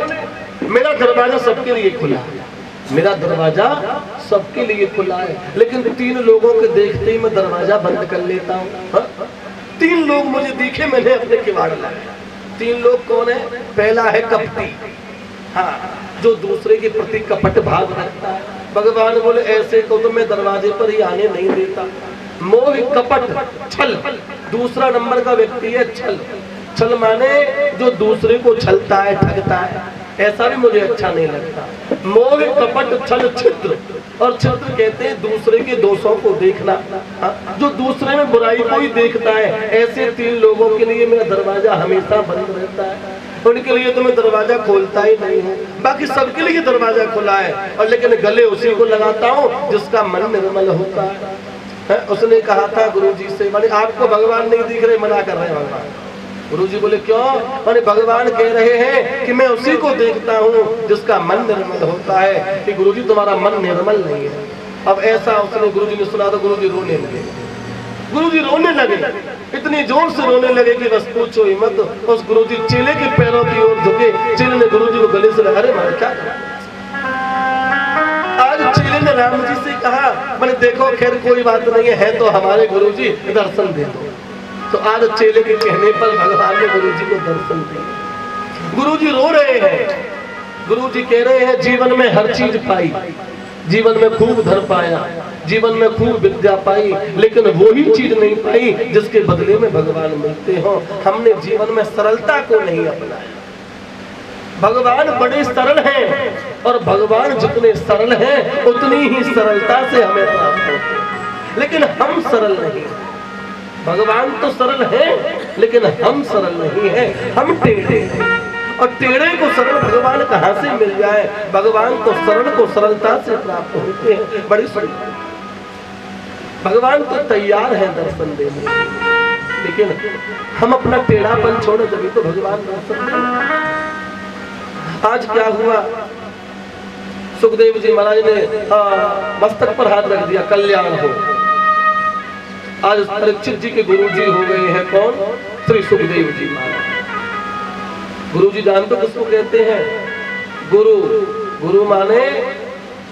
मेरा दरवाजा सबके लिए खुला है, मेरा दरवाजा सबके लिए खुला है, लेकिन 3 लोगों के देखते ही मैं दरवाजा बंद कर लेता हूँ। 3 लोग मुझे दिखे, मैंने अपने किवाड़ लाया। 3 लोग कौन है? पहला है कपटी, हाँ, जो दूसरे के प्रति कपट भाव रखता है। भगवान बोले ऐसे को तो मैं दरवाजे पर ही आने नहीं देता। मोह, कपट, छल, दूसरा नंबर का व्यक्ति है छल। छल माने जो दूसरे को छलता है, ठगता है, ऐसा भी मुझे अच्छा नहीं लगता। मोह, कपट, छल, छिद्र, और छिद्र कहते हैं दूसरे के दोषों को देखना, जो दूसरे में बुराई को ही देखता है। ऐसे 3 लोगों के लिए मेरा दरवाजा हमेशा बंद रहता है, उनके लिए तो मैं दरवाजा खोलता ही नहीं हूँ। बाकी सबके लिए दरवाजा खुला है, और लेकिन गले उसी को लगाता हूँ जिसका मन निर्मल होता है। उसने कहा था गुरुजी से, माने आपको भगवान नहीं दिख रहे, मना कर रहे हैं भगवान। गुरुजी बोले क्यों? माने भगवान कह रहे हैं कि मैं उसी को देखता हूँ जिसका मन निर्मल होता है, कि गुरुजी तुम्हारा मन निर्मल नहीं है। अब ऐसा उसने गुरुजी ने सुना तो गुरुजी रोने लगे। गुरुजी रोने लगे, इतनी जोर से रोने लगे कि बस पूछो ही मत। उस गुरुजी चेले के पैरों की ओर झुके, चेले ने गुरुजी को गले से लगा, अरे मारे क्या आज चेले ने राम जी से कहा, मैंने देखो खैर कोई बात नहीं है तो हमारे गुरुजी दर्शन दे दो। तो आज चेले के कहने पर भगवान ने गुरुजी को दर्शन दिया। गुरुजी रो रहे हैं, गुरुजी कह रहे हैं जीवन में हर चीज पाई, जीवन में खूब धन पाया, जीवन में खूब विद्या पाई, लेकिन वो ही चीज नहीं पाई जिसके बदले में भगवान मिलते हो। हमने जीवन में सरलता को नहीं अपनाया। भगवान बड़े सरल हैं, और भगवान जितने सरल हैं उतनी ही सरलता से हमें प्राप्त होते हैं, लेकिन हम सरल नहीं। भगवान तो सरल है, लेकिन हम सरल नहीं है, हम टेढ़े हैं। और टेढ़े को सरल भगवान कहाँ से मिल जाए? भगवान तो सरल को सरलता से प्राप्त होते हैं। बड़ी सरल भगवान तो तैयार है दर्शन देने, लेकिन हम अपना टेढ़ापन छोड़े तभी तो भगवान दर्शन देंगे। आज क्या हुआ, सुखदेव जी महाराज ने मस्तक पर हाथ रख दिया, कल्याण हो। आज परीक्षित जी के गुरु जी हो गए हैं कौन? श्री सुखदेव जी महाराज। गुरु जी जानते किसको कहते हैं? गुरु। गुरु माने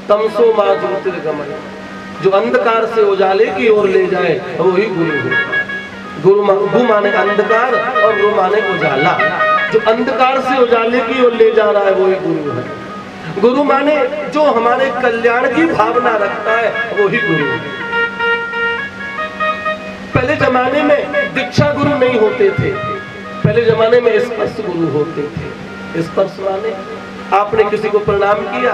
तमसो मा ज्योतिर्गमय, जो अंधकार से उजाले की ओर ले जाए वही गुरु है। गु माने अंधकार और गुरु माने उजाला, जो अंधकार से उजाले की ओर ले जा रहा है वही गुरु है। गुरु माने जो हमारे कल्याण की भावना रखता है वही गुरु है। पहले जमाने में दीक्षा गुरु नहीं होते थे, पहले जमाने में स्पर्श गुरु होते थे। स्पर्श माने आपने किसी को प्रणाम किया,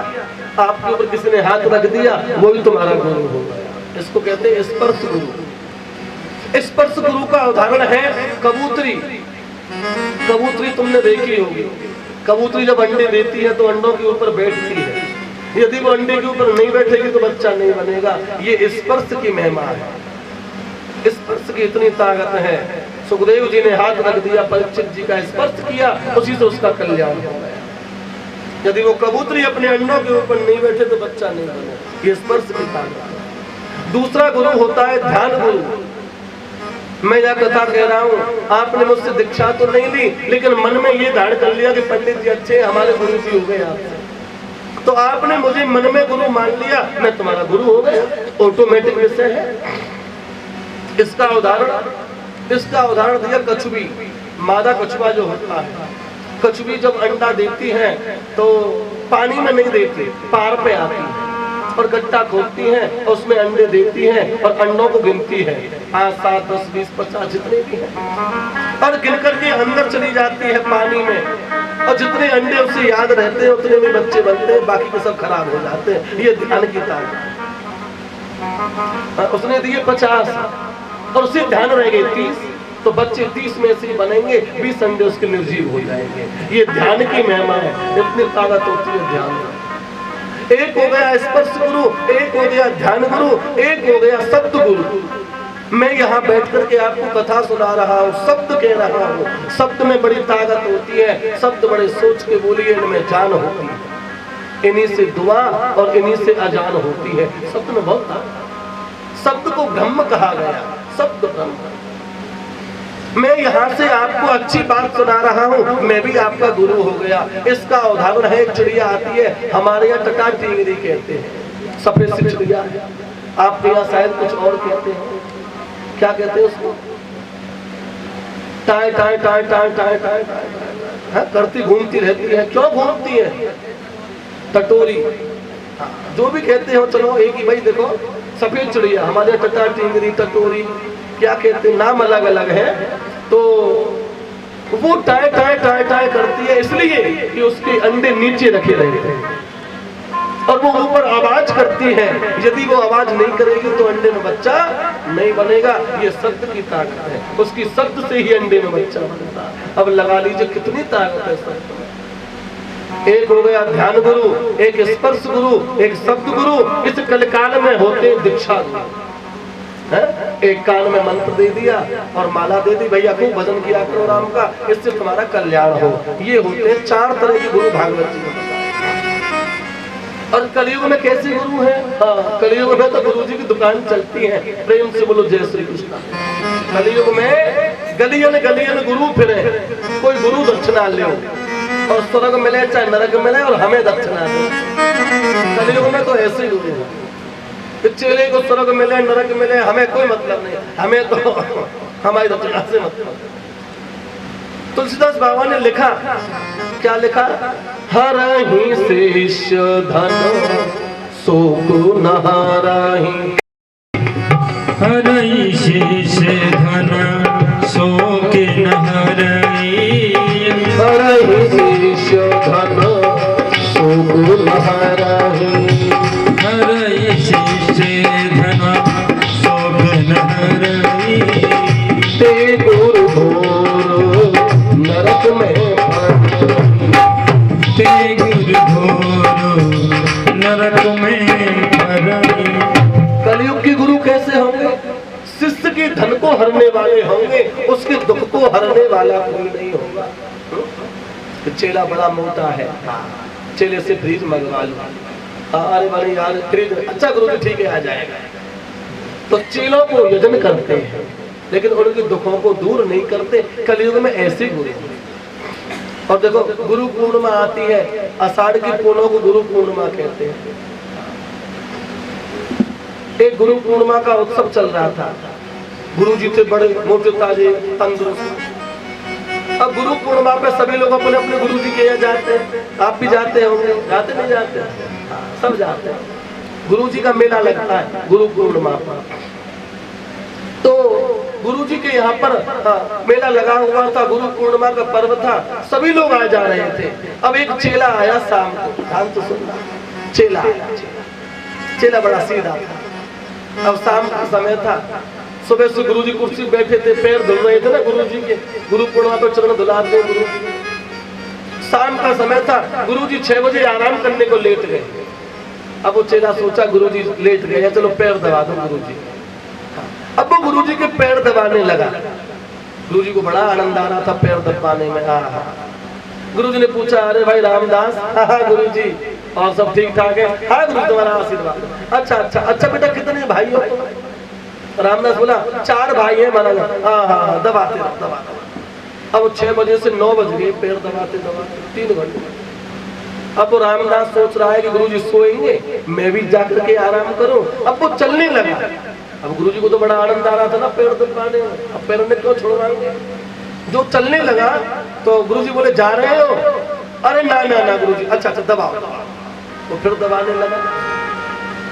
आपके ऊपर किसी ने हाथ रख दिया, वो भी तुम्हारा गुरु हो गया। इसको कहते हैं स्पर्श गुरु। स्पर्श गुरु का उदाहरण है कबूतरी। कबूतरी तुमने देखी होगी, कबूतरी जब अंडे देती है तो अंडों के ऊपर बैठती है, यदि वो अंडे के ऊपर नहीं बैठेगी तो बच्चा नहीं बनेगा। ये स्पर्श की महिमा है, स्पर्श की इतनी ताकत है। सुखदेव जी ने हाथ रख दिया, परीक्षित जी का स्पर्श किया, उसी से उसका कल्याण हो गया। यदि वो कबूतरी अपने अंडों के ऊपर नहीं बैठे तो बच्चा नहीं बने। ये स्पर्श की ताकत है। दूसरा गुरु होता है ध्यान गुरु। मैं यह कथा कह रहा हूँ, आपने मुझसे दीक्षा तो नहीं ली, लेकिन मन में ये धारण कर लिया कि पंडित जी अच्छे हमारे गुरु जी हो गए आपसे, तो आपने मुझे मन में गुरु मान लिया, मैं तुम्हारा गुरु हो गया। ऑटोमेटिक विषय है। इसका उदाहरण दिया कछुवी। मादा कछुआ जो होता है, कछुई जब अंडा देती है तो पानी में नहीं देती, पार पे आती है और गट्टा खोदती है और उसमें अंडे देती है और अंडों को गिनती है 5, 7, 10, 20, 50 जितने भी हैं और गिन करके अंदर चली जाती है पानी में और जितने अंडे उसे याद रहते हैं उतने में बच्चे बनते हैं, बाकी के सब खराब हो जाते हैं। ये ध्यान की ताकत। उसने दिए 50 और उसे ध्यान रह गए 30, तो बच्चे 30 में से बनेंगे, 20 अंडे उसके निर्जीव हो जाएंगे। ये ध्यान की महिमा है, इतनी ताकत होती है ध्यान में। एक हो गया स्पर्श गुरु, एक हो गया ध्यान गुरु, एक हो गया शब्द गुरु। मैं यहाँ बैठ करके आपको कथा सुना रहा हूँ, शब्द कह रहा हूँ, शब्द में बड़ी ताकत होती है, शब्द बड़े सोच के बोलिए, इनमें जान होती है, इन्हीं से दुआ और इन्हीं से अजान होती है। शब्द में बहुत ताकत। शब्द को ब्रह्म कहा गया, शब्द ब्रह्म। मैं यहाँ से आपको अच्छी बात सुना रहा हूँ, मैं भी आपका गुरु हो गया। इसका उदाहरण है, एक चिड़िया आती है हमारे यहाँ, टटा टिंगरी कहते हैं, सफेद सी चिड़िया। आप यहाँ शायद कुछ और कहते हैं, क्या कहते हैं उसको? टाय टाय टाय टाय टाय टाय टाय करती घूमती रहती है। क्यों घूमती है? टटोरी, जो भी कहते हो, चलो एक ही भाई। देखो सफेद चिड़िया, हमारे यहाँ टटा टिंगरी, टटोरी, क्या कहते हैं, नाम अलग अलग है। तो वो टाय टाय टाय टाय करती है इसलिए कि उसके अंडे नीचे रखे रहते हैं और वो ऊपर आवाज करती है। यदि वो आवाज नहीं करेगी तो अंडे में बच्चा नहीं बनेगा। ये शब्द की ताकत है, उसकी शब्द से ही अंडे में बच्चा बनता है। अब लगा लीजिए कितनी ताकत है शब्द में। एक हो गया ध्यान गुरु, एक स्पर्श गुरु, एक शब्द गुरु। इस कलकाल में होते दीक्षा गुरु। एक कान में मंत्र दे दिया और माला दे दी, भैया खूब भजन किया करो राम का, इससे तुम्हारा कल्याण हो। ये होते हैं 4 तरह के गुरु भागवत जी में। और कलयुग में कैसे गुरु हैं? कलयुग में तो गुरु जी की दुकान चलती है। प्रेम से बोलो जय श्री कृष्ण। कलयुग में गलियन गलियन गुरु फिरे, कोई गुरु दक्षिणा ले और स्वर्ग मिले चाहे नरक मिले और हमें दक्षिणा दे। कलयुग में तो ऐसे गुरु हैं, चेले को स्वर्ग मिले नरक मिले हमें कोई मतलब नहीं, हमें तो हमारी दक्षिणा से मतलब। तुलसीदास बाबा ने लिखा, क्या लिखा? हरहि शेष धन सो को नहारहि, हरहि शेष धन सो के नहारहि, हरहि शेष धन सो को नहारहि, हरहि शेष धन सो के नहारहि। ते गुरु घोर नरक में पड़हि, ते गुरु घोर नरक में पड़हि। कलयुग के गुरु कैसे होंगे? शिष्य के धन को हरने वाले होंगे, उसके दुख को हरने वाला कोई नहीं होगा। चेला बड़ा मोटा है, चेले से फ्रिज मंगवा लो। अरे वाले यार फ्रिज, अच्छा गुरु जी ठीक है आ जाएगा। तो चेलों को यजन करते हैं लेकिन उनके दुखों को दूर नहीं करते। कलयुग में ऐसे गुरु। और देखो गुरु पूर्णिमा आती है, आषाढ़ की पूर्णिमा को गुरु पूर्णिमा कहते हैं। एक गुरु पूर्णिमा का उत्सव चल रहा था, गुरु जी थे बड़े मोटे ताजे तंदुरुस्त। अब गुरु पूर्णिमा पे सभी लोग अपने अपने गुरु जी के यहाँ जाते हैं। आप भी जाते होंगे, जाते नहीं जाते? सब जाते हैं। गुरु जी का मेला लगता है गुरु पूर्णिमा पर। तो गुरु जी के यहाँ पर मेला लगा हुआ था, गुरु पूर्णिमा का पर्व था, सभी लोग आ जा रहे थे। अब एक चेला आया शाम को, ध्यान तो सुनना, चेला आया। चेला बड़ा सीधा था। अब शाम का समय था, सुबह से गुरु जी कुर्सी बैठे थे, पैर धुल रहे थे ना गुरु जी के, गुरु पूर्णिमा पर चरण धुलाते गुरु जी। शाम का समय था, गुरु जी 6 बजे आराम करने को लेट गए। अब वो चेला सोचा गुरु जी लेट गए, चलो पैर दबा दो गुरु जी। अब वो गुरु जी के पैर दबाने लगा। गुरु जी को बड़ा आनंद आ रहा था पैर दबाने में। गुरु जी ने पूछा, अरे भाई रामदास? हाँ गुरु जी, और सब ठीक ठाक है? हाँ गुरु तुम्हारा आशीर्वाद। अच्छा अच्छा अच्छा बेटा कितने भाई हो? रामदास बोला 4 भाई है माना। हाँ दबाते दबाते। अब 6 बजे से 9 बज गए, पैर दबाते दबाते 3 घंटे। अब रामदास सोच रहा है कि गुरु जी सोएंगे, मैं भी जाकर के आराम करूं। अब वो चलने लगा। अब गुरु जी को तो बड़ा आनंद आ रहा था ना पैर दबाने में, अब पैर ने क्यों छोड़वाएंगे? जो चलने लगा तो गुरुजी बोले जा रहे हो? अरे ना ना ना गुरुजी। अच्छा अच्छा दबाओ। तो फिर दबाने लगा।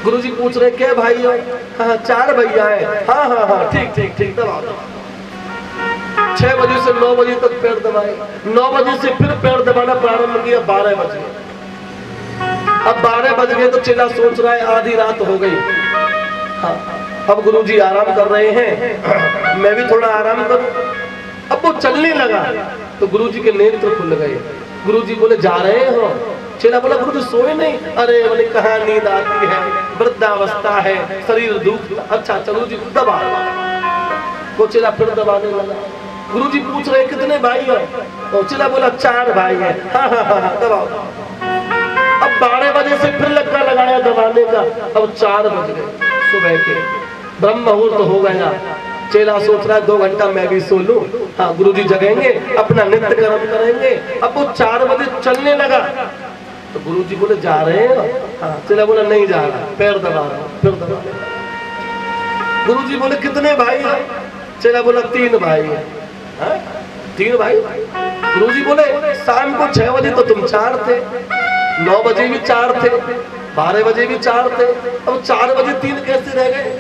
गुरुजी पूछ रहे क्या भाई हो? हाँ 4 भैया है। हाँ हाँ हाँ ठीक ठीक ठीक दबाओ। 6 बजे से 9 बजे तक पैर दबाए। 9 बजे से फिर पैर दबाना प्रारंभ किया। 12 बजे। अब 12 बज गए तो चेला सोच रहा है आधी रात हो गई। हाँ अब गुरुजी आराम कर रहे हैं, मैं भी थोड़ा आराम करूं। अब वो चलने लगा तो गुरुजी के नेत्र खुल गए। गुरुजी बोले जा रहे हो? चेला बोला गुरुजी सोए नहीं। अरे बोले कहाँ नींद आती है, वृद्धावस्था है, शरीर दुख। अच्छा चलो जी दबा। वो चेला फिर दबाने लगा। गुरुजी पूछ रहे कितने भाई हो? तो चेला बोला 4 भाई है। हाँ हाँ हाँ दबाओ। अब 12 बजे से फिर लक्का लगाया दबाने का। अब 4 बज गए सुबह के, ब्रह्म मुहूर्त हो गया। चेला सोच रहा है 2 घंटा मैं भी सो लूं। हाँ गुरुजी जगेंगे, अपना नित्य कर्म करेंगे। अब वो 4 बजे चलने लगा तो गुरुजी बोले जा रहे हैं? हाँ चेला बोला नहीं जा रहा, पैर दबा रहा। फिर दबा। गुरुजी बोले कितने भाई हैं? चेला बोला 3 भाई है। 3 भाई? गुरुजी बोले शाम को 6 बजे तो तुम 4 थे, 9 बजे भी 4 थे, 12 बजे भी 4 थे, अब 4 बजे 3 कैसे रह गए?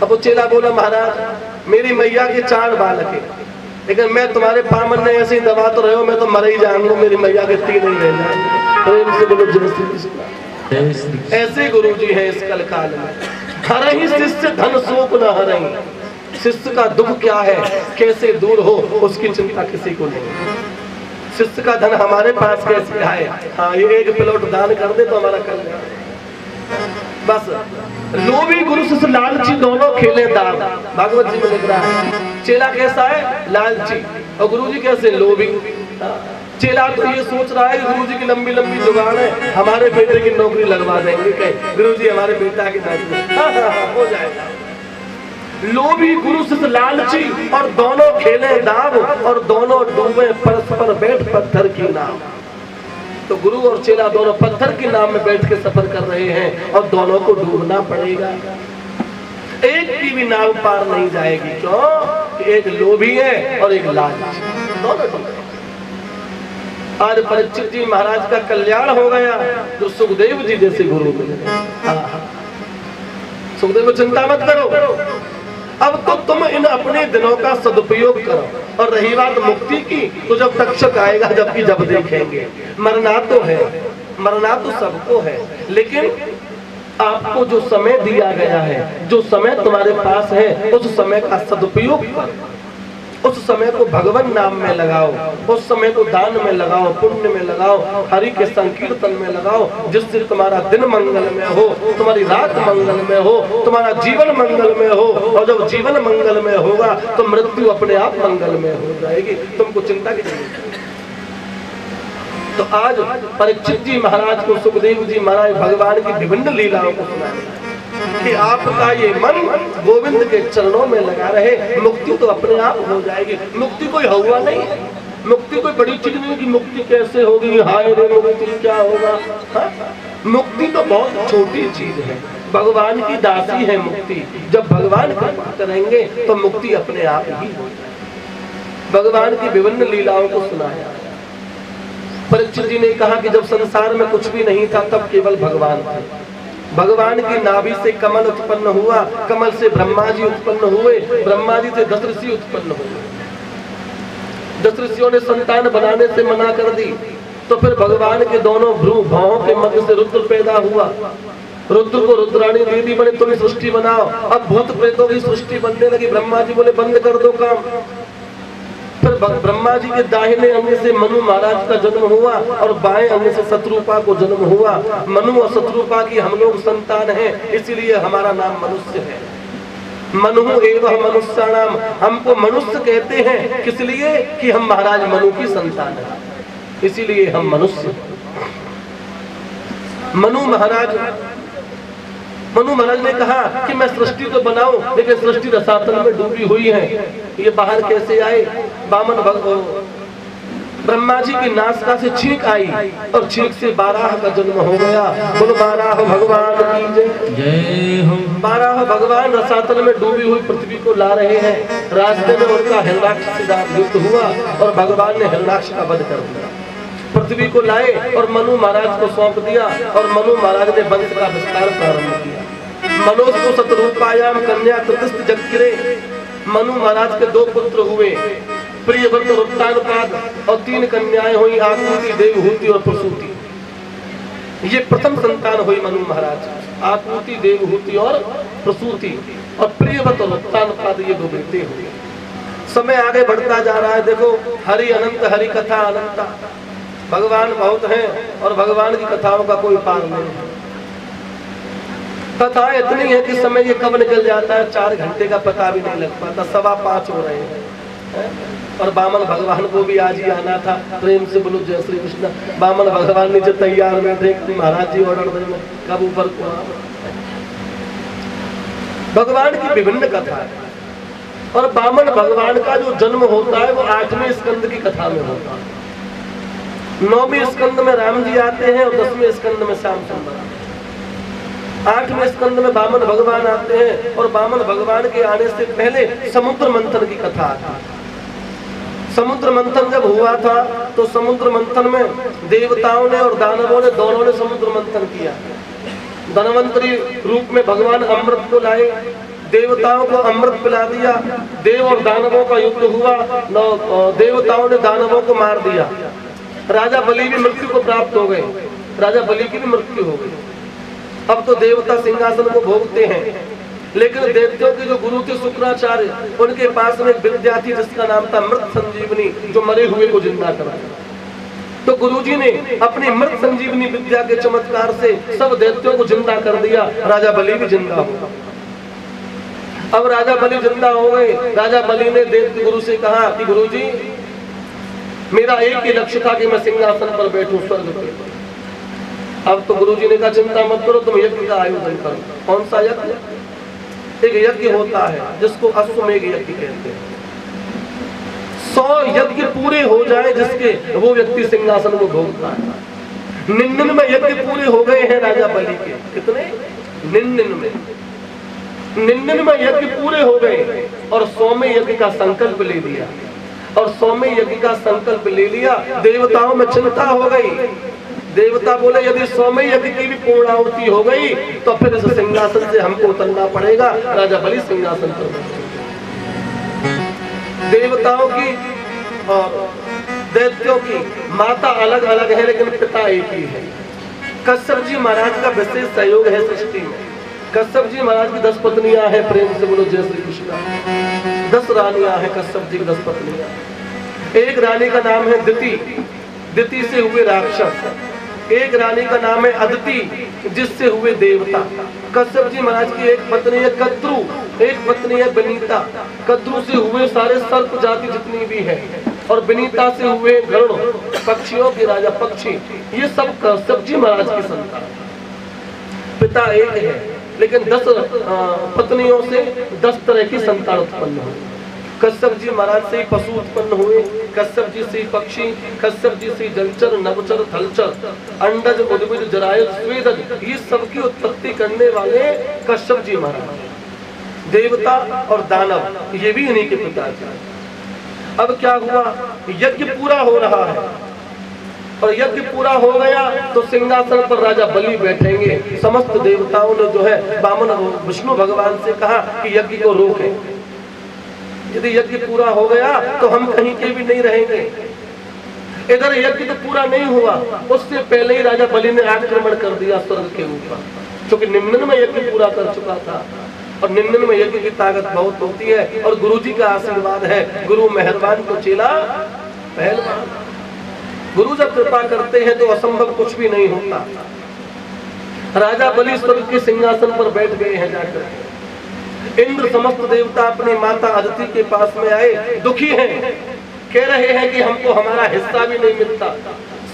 अब वो चेला बोला महाराज मेरी मैया के 4 बालक है, लेकिन मैं तुम्हारे पामन ने ऐसे ही दबा तो रहे हो, मैं तो मर ही जाऊंगा, मेरी मैया के 3 ही रह जाएंगे। प्रेम से बोलो जय श्री कृष्ण। ऐसे गुरुजी हैं इस कल काल में। हर ही शिष्य धन शोक न हरहि। शिष्य का दुख क्या है, कैसे दूर हो, उसकी चिंता किसी को नहीं। शिष्य का धन हमारे पास कैसे आए? हाँ ये 1 प्लॉट दान कर दे तो हमारा कल्याण। बस लोभी गुरु शिष्य लालची दोनों खेले दाव। भागवत जी में लिख रहा है चेला कैसा है? लालची। और गुरुजी कैसे? लोभी। चेला तो ये सोच रहा है गुरुजी की लंबी लंबी जुगाड़ है, हमारे बेटे की नौकरी लगवा देंगे। कहीं गुरुजी हमारे बेटा की नौकरी हो जाएगा। लोभी गुरु शिष्य लालची और दोनों खेले दाव और दोनों डूबे परस्पर बैठ पत्थर की नाव। तो गुरु और चेला दोनों पत्थर की नाव में बैठ के सफर कर रहे हैं और दोनों को डूबना पड़ेगा। एक की भी नाव पार नहीं जाएगी। क्यों? कि एक लोभी है और एक लालची, दोनों डूबे। आज परीक्षित जी महाराज का कल्याण हो गया जो सुखदेव जी जैसे गुरु मिले। सुखदेव चिंता मत करो, अब तो तुम इन अपने दिनों का सदुपयोग करो। और रही बात मुक्ति की, तो जब तक्षक आएगा जबकि जब देखेंगे। मरना तो है, मरना तो सबको है, लेकिन आपको जो समय दिया गया है, जो समय तुम्हारे पास है, उस समय का सदुपयोग करो। उस समय को भगवान नाम में लगाओ, उस समय को दान में लगाओ, पुण्य में लगाओ, हरि के संकीर्तन में लगाओ, जिससे तुम्हारा दिन मंगल में हो, तुम्हारी रात मंगल में हो, तुम्हारा जीवन मंगल में हो। और जब जीवन मंगल में होगा तो मृत्यु अपने आप मंगल में हो जाएगी। तुमको चिंता की जरूरत नहीं। तो आज परीक्षित जी महाराज को सुखदेव जी महाराज भगवान की विभिन्न लीलाओं को सुनाए कि आपका ये मन गोविंद के चरणों में लगा रहे, मुक्ति तो अपने आप हो जाएगी। मुक्ति कोई हुआ नहीं है, मुक्ति कोई बड़ी चीज नहीं कि मुक्ति कैसे होगी, हाय रे मुक्ति क्या होगा। मुक्ति तो बहुत छोटी चीज है, भगवान की दासी है मुक्ति। जब भगवान कृपा करेंगे तो मुक्ति अपने आप ही हो जाएगी। भगवान की विभिन्न लीलाओं को सुनाया। परीक्षित जी ने कहा कि जब संसार में कुछ भी नहीं था तब केवल भगवान थे। भगवान की नाभि से कमल उत्पन्न हुआ, कमल से ब्रह्मा जी उत्पन्न हुए, ब्रह्मा जी से 10 ऋषि उत्पन्न हुए। 10 ऋषियों ने संतान बनाने से मना कर दी, तो फिर भगवान के दोनों भ्रू भावों के मध्य से रुद्र पैदा हुआ। रुद्र को रुद्राणी दीदी बने, तुम सृष्टि बनाओ। अब भूत प्रेतों की सृष्टि बनने लगी। ब्रह्मा जी बोले बंद कर दो काम। फिर ब्रह्मा जी के दाहिने अंग से मनु महाराज का जन्म हुआ और बाएं अंग से शत्रुपा को जन्म हुआ। मनु और शत्रुपा की हम लोग संतान हैं, इसीलिए हमारा नाम मनुष्य है। मनु एवं मनुष्याणाम, हमको मनुष्य कहते हैं किस लिए कि हम महाराज मनु की संतान है, इसीलिए हम मनुष्य। मनु महाराज ने कहा कि मैं सृष्टि तो बनाऊं, लेकिन सृष्टि रसातल में डूबी हुई है, ये बाहर कैसे आए। ब्रह्मा जी की नासिका से छींक आई और छींक से बाराह का जन्म हो गया। बोलो बाराह भगवान की जय। जय हो। बाराह भगवान रसातल में डूबी हुई पृथ्वी को ला रहे हैं। रास्ते में उनका हिरण्याक्ष से युद्ध हुआ और भगवान ने हिरण्याक्ष का वध कर दिया। पृथ्वी को लाए और मनु महाराज को सौंप दिया और मनु महाराज ने वंश का विस्तार प्रारंभ किया। मनोज को शतरूपायाम कन्या तृतीय जगकिरे। मनु महाराज के 2 पुत्र हुए, प्रियव्रत और उत्तानपाद, और 3 कन्याएं हुई, आकुति, देवहूति और प्रसूति। ये प्रथम संतान हुई मनु महाराज, आकुति, देवहूति और प्रसूति, और प्रियव्रत और उत्तानपाद ये 2 बेटे हुए। समय आगे बढ़ता जा रहा है। देखो, हरि अनंत, हरि कथा अनंता। भगवान बहुत हैं और भगवान की कथाओं का कोई पार नहीं है। कथा इतनी है कि समय ये कब निकल जाता है 4 घंटे का पता भी नहीं लग पाता। 5:15 हो रहे हैं और बामन भगवान को भी आज ही आना था। प्रेम से बोलो जय श्री कृष्ण। बामन भगवान नीचे तैयार बैठे, महाराज जी ऑर्डर देंगे कब ऊपर को। भगवान की विभिन्न कथा है और बामन भगवान का जो जन्म होता है वो 8वें स्कंद की कथा में होता है। 9वें स्कंद में राम जी आते हैं और 10वें स्कंद में श्याम सुंदर आते हैं। 8वें स्कंद में बामन भगवान आते हैं और बामन भगवान के आने से पहले समुद्र मंथन की कथा आती है। समुद्र मंथन जब हुआ था तो समुद्र मंथन में देवताओं ने और दानवों ने दोनों ने समुद्र मंथन किया। धनवंतरी रूप में भगवान अमृत को लाए, देवताओं को अमृत पिला दिया। देव और दानवों का युद्ध हुआ, देवताओं ने दानवों को मार दिया। राजा बलि भी मृत्यु को प्राप्त हो गए, राजा बलि की भी मृत्यु हो गई। अब तो देवता सिंहासन को भोगते हैं, लेकिन दैत्यों के जो गुरु थे शुक्राचार्य, उनके पास में एक विद्या थी जिसका नाम था मृत संजीवनी, जो मरे हुए को जिंदा कराया। तो गुरुजी ने अपनी मृत संजीवनी विद्या के चमत्कार से सब दैत्यों को जिंदा कर दिया। राजा बलि भी जिंदा हो। अब राजा बलि जिंदा हो गए। राजा बलि ने दैत्य गुरु से कहा कि गुरुजी, मेरा एक ही लक्ष्य था कि मैं सिंहासन पर बैठूं स्वर्ग पे। अब तो गुरुजी ने कहा चिंता मत करो, तुम यज्ञ का आयोजन करो। कौन सा यज्ञ? एक यज्ञ होता है जिसको अश्वमेध यज्ञ कहते हैं। 100 यज्ञ पूरे हो जाए जिसके, वो व्यक्ति सिंहासन को भोगता है। 99 यज्ञ पूरे हो गए हैं राजा बलि के। कितने? 99 यज्ञ पूरे हो गए और 100वें यज्ञ का संकल्प ले लिया। और 100वें यज्ञ का संकल्प ले लिया। देवताओं में चिंता हो गई। देवता बोले यदि 100वें यज्ञ की भी पूर्णाहुति हो गई तो फिर इस सिंहासन से हमको उतरना पड़ेगा। राजा बलि सिंहासन पर बैठे। देवताओं की और दैत्यों की माता अलग अलग है लेकिन पिता एक ही है। कश्यप जी महाराज का विशेष सहयोग है सृष्टि में। कश्यप जी महाराज की 10 पत्नियां हैं। प्रेम से बोलो जय श्री कृष्ण। 10 रानियां हैं कश्यप जी की 10 पत्नियां। एक रानी का नाम है दिति, दिति से हुए राक्षस। एक रानी का नाम है अदिति, जिससे हुए देवता। कश्यप जी महाराज की एक पत्नी है कद्रु, एक पत्नी है विनीता। कद्रु से हुए सारे सर्प जाति जितनी भी है, और विनीता से हुए गरुड़, पक्षियों के राजा पक्षी। ये सब कश्यप जी महाराज की संतान। पिता एक है लेकिन 10 पत्नियों से 10 तरह की संतान उत्पन्न हुई। कश्यप जी महाराज से पशु उत्पन्न हुए, कश्यप जी से पक्षी, कश्यप जी से जलचर, नवचर, थलचर, अंडज, उद्भिज, जरायुज, स्वेदज, ये सबकी उत्पत्ति करने वाले कश्यप जी महाराज। देवता और दानव ये भी इन्हीं के पिता थे। अब क्या हुआ, यज्ञ पूरा हो रहा है और यज्ञ पूरा हो गया तो सिंहासन पर राजा बलि बैठेंगे। समस्त देवताओं ने जो है बामन विष्णु भगवान से कहा कि यज्ञ को रोकें। यदि यज्ञ पूरा हो गया तो हम कहीं के भी नहीं रहेंगे। इधर यज्ञ तो पूरा नहीं हुआ, उससे पहले ही राजा बलि ने आक्रमण कर दिया स्वर्ग के ऊपर, क्योंकि 99 यज्ञ पूरा कर चुका था। और 99 यज्ञ की ताकत बहुत होती है और गुरुजी का आशीर्वाद है। गुरु मेहरबान तो चेला पहलवान। गुरु जब कृपा करते हैं तो असंभव कुछ भी नहीं होता। राजा बलि स्वर्ग के सिंहासन पर बैठ गए हैं जाकर। इंद्र समस्त देवता अपनी माता अदिति के पास में आए, दुखी हैं, कह रहे हैं कि हमको हमारा हिस्सा भी नहीं मिलता,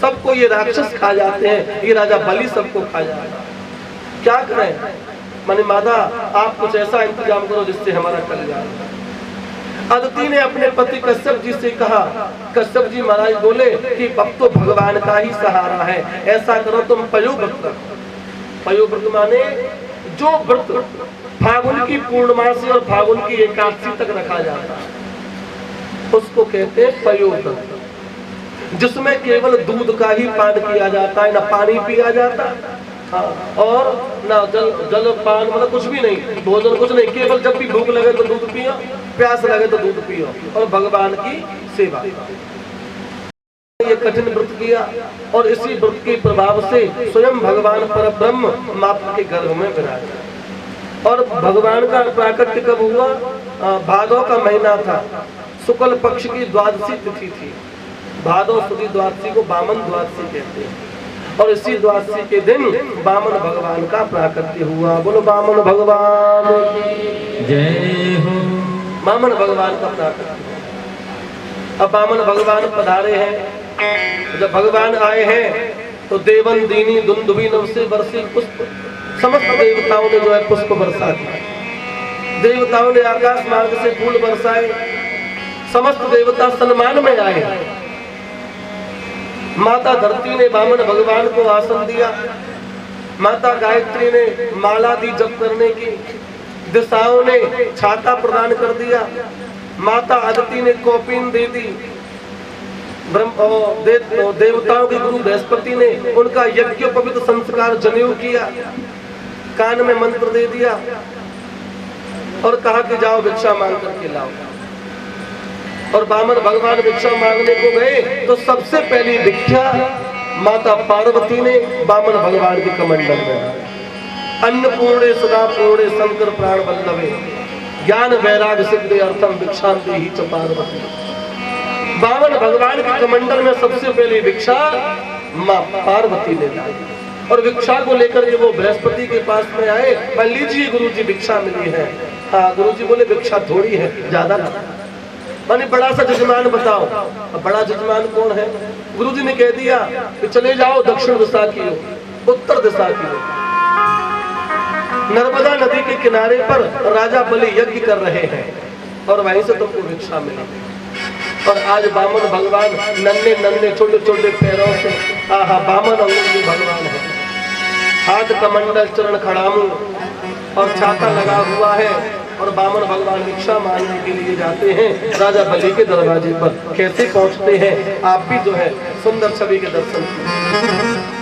सबको ये राक्षस खा जाते हैं, ये राजा बलि सबको खा जाएगा, क्या करें? माने माता आप कुछ ऐसा इंतजाम करो जिससे हमारा कल्याण। अदिति ने अपने पति कश्यप जी से कहा, कश्यप जी महाराज बोले कि अब तो भगवान का ही सहारा है, ऐसा करो तुम पयोव्रत रखो। पयोव्रत माने जो व्रत फागुन की पूर्णमासी और फागुन की एकादशी तक रखा जाता है उसको कहते हैं पयोव्रत, जिसमें केवल दूध का ही पान किया जाता है, ना पानी पिया जाता, हाँ, और ना जल पान, मतलब कुछ भी नहीं, भोजन कुछ नहीं, केवल जब भी भूख लगे तो दूध पियो, प्यास लगे तो दूध पियो और भगवान की सेवा। ये कठिन व्रत किया और इसी व्रत के प्रभाव से स्वयं भगवान परब्रह्म माता के गर्भ में विराजा। और भगवान का प्राकट्य कब हुआ? भादव का महीना था, शुक्ल पक्ष की द्वादशी तिथि थी। भादव सुदी द्वादशी को वामन द्वादशी कहते हैं और इसी द्वादशी के दिन वामन भगवान का प्राकट्य हुआ। बोलो वामन भगवान जय हो। वामन भगवान का प्राकट्य। अब वामन भगवान पधारे हैं, जब भगवान आए हैं तो देवन दीनी दुंदुभी नव से बरसी पुष्प, समस्त देवताओं ने जो है पुष्प बरसा दिया। देवताओं ने आकाश मार्ग से फूल बरसाए, समस्त देवता सम्मान में आए। माता धरती ने वामन भगवान को आसन दिया, माता गायत्री ने माला दी जप करने की, दिशाओं ने छाता प्रदान कर दिया, माता अदिति ने कौपीन दे दी, देवताओं के गुरु बृहस्पति ने उनका यज्ञोपवीत संस्कार जनेऊ किया, कान में मंत्र दे दिया और कहा कि जाओ भिक्षा मांग करके लाओ। और वामन भगवान भिक्षा मांगने को गए तो सबसे पहली भिक्षा माता पार्वती ने वामन भगवान के कमंडल में, अन्नपूर्णे सदा पूर्णे शंकर प्राण वल्लभे ज्ञान वैराग सिद्धि अर्थम भिक्षा देहि च पार्वती। वामन भगवान के कमंडल में सबसे पहली भिक्षा मां पार्वती ने दी और भिक्षा को लेकर वो बृहस्पति के पास में आए, लीजिए गुरु जी भिक्षा मिली है। हाँ, गुरु जी बोले भिक्षा थोड़ी है, ज्यादा ना, माने बड़ा सा जजमान बताओ। अब बड़ा जजमान कौन है? गुरु जी ने कह दिया कि चले जाओ दक्षिण दिशा की ओर, उत्तर दिशा की ओर, नर्मदा नदी के किनारे पर राजा बलि यज्ञ कर रहे हैं और वहीं से तुमको भिक्षा मिलेगी। और आज वामन भगवान नन्हे नन्हे छोटे छोटे पैरों से, आहा, वामन अंगुली भगवान है, हाथ कमंडल चरण खड़ामू और छाता लगा हुआ है और वामन भगवान भिक्षा मांगने के लिए जाते हैं राजा बलि के दरवाजे पर। कैसे पहुंचते हैं आप भी जो है सुंदर छवि के दर्शन कीजिए।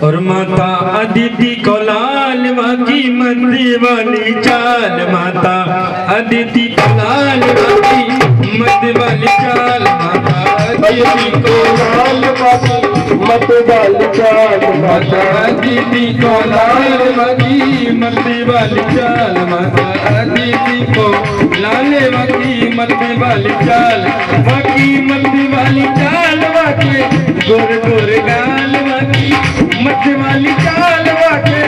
और माता अदिति को लाल की मंदी वाली चाल, माता अदिति को लाल की मंदी वाली चाल, माता अदिति को लाल की मंदी वाली चाल, माता अदिति को लाल की मंदी वाली चाल, माता अदिति को लाल की मंदी वाली चाल, बाकी मंदी वाली चाल वाके गोर गोर गाल वाकी मध्य वाली चाल वाके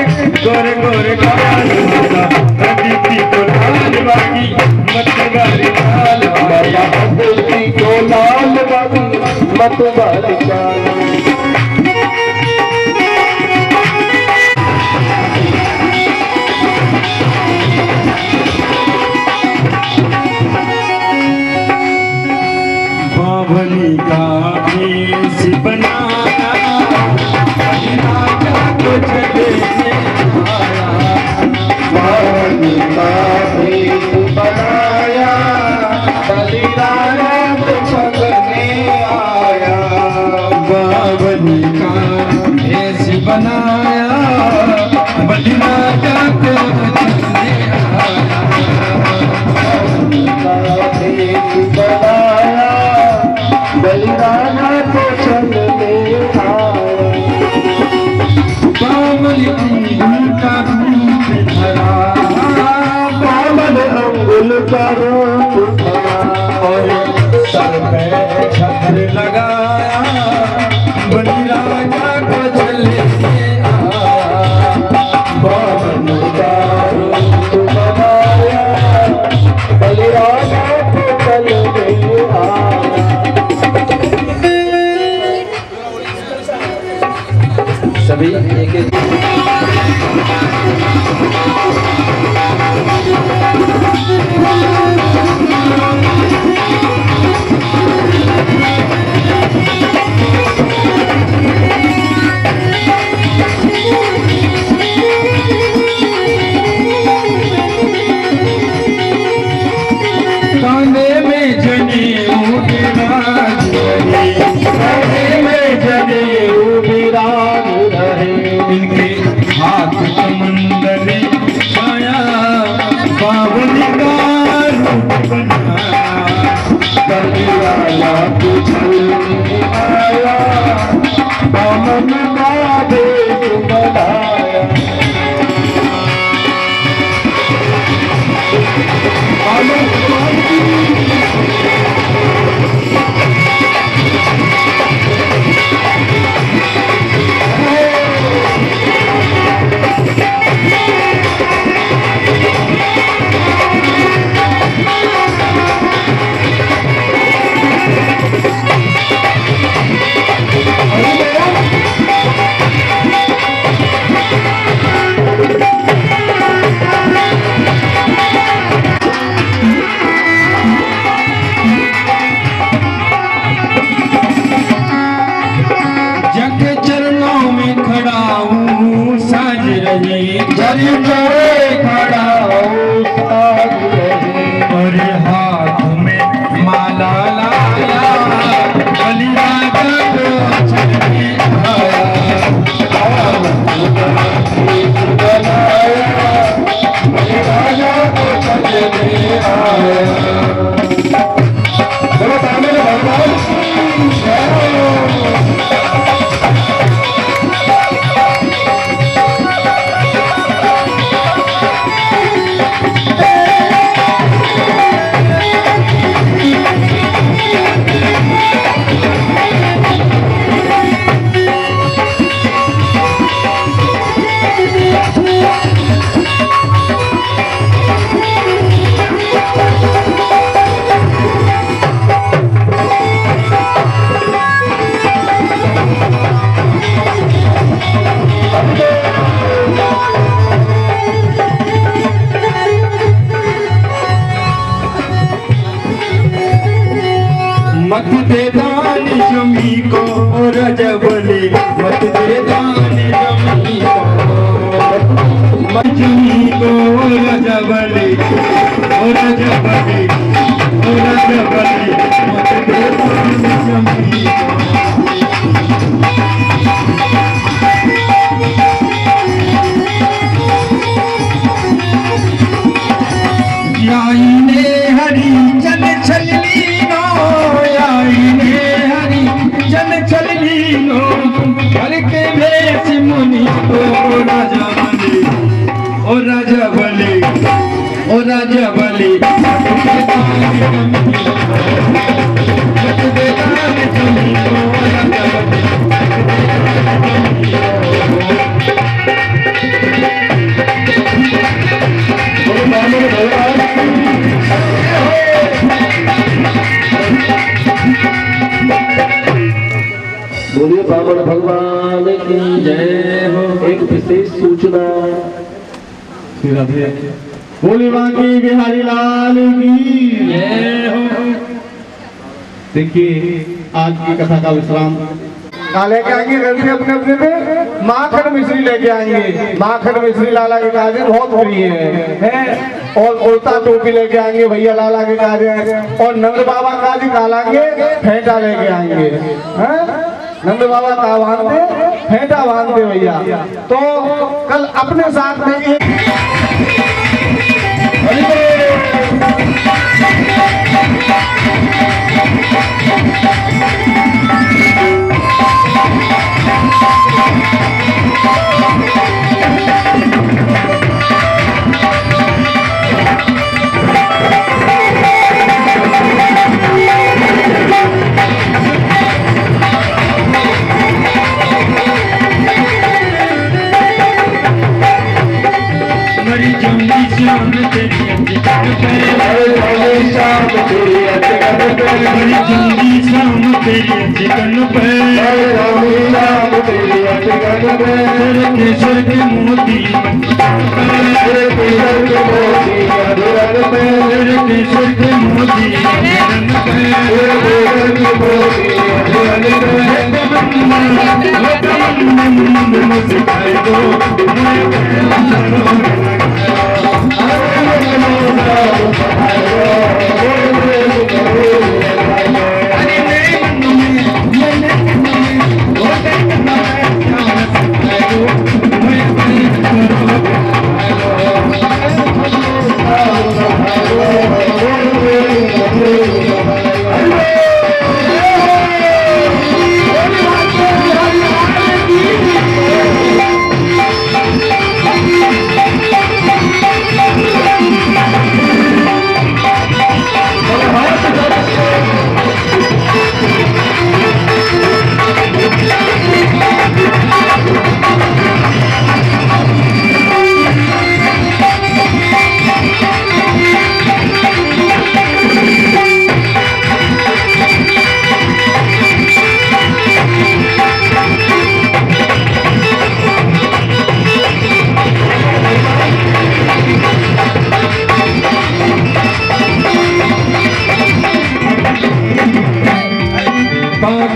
गोर गोर गाल, माता अदिति को लाल वाकी मध्य वाली चाल, माता अदिति को लाल वाकी मध्य वाली चाल। बावली का भेष बनाया, राजा को चले से आया, बावली का भेष बनाया, बलि राजा को चलने आया, बावली का भेष बनाया, बलि राजा को चलने आया, बावली का भेष बनाया, बलि राजा को चलने आया, बावली अंगुल का रूप धरा, बावली अंगुल का रूप धरा और सर पे छत्र लगाया, बलि राजा को चलने आया, बावली का रूप बनाया, बलि राजा को चलने आया। सभी एक एक में जनेऊ विराज रहे, गले में जनेऊ विराज रहे। इनके हाथ कमंडल छाया, बावली का रूप बनाया, कलियाला तुझे आया, बामन का देश बनाया। खड़ा हूँ साज रहे, और हाथ में माला लाया, बलिराजा को चलने आया, बलिराजा को चलने आया। मत दे दान जमी को रजबले, मत दे दान जमी को, मत जमी को रजबले, रजबले, रजबले, मत दे दान जमी को। आईने हरी जन छलनी आईने हरी जन छलनी हर के भेष मुनि को राजा बले, ओ राजा बले, ओ राजा बले, बोलिए बामन भगवान की जय हो। एक विशेष सूचना, बोली बांकी बिहारी लाल की जय हो। देखिए आज की कथा का विश्राम लेके आएंगे घर से अपने अपने पे माखन मिश्री लेके आएंगे। माखन मिश्री लाला के कार्य बहुत प्रिय है। और उल्टा टोपी लेके आएंगे भैया लाला के कार्य, और नंद बाबा का जी कालांगे फेंटा लेके आएंगे। नंद बाबा का बांधते फेंटा बांधते भैया। तो कल अपने साथ में एक केसर के मोती केसर के मोती दिखाई दो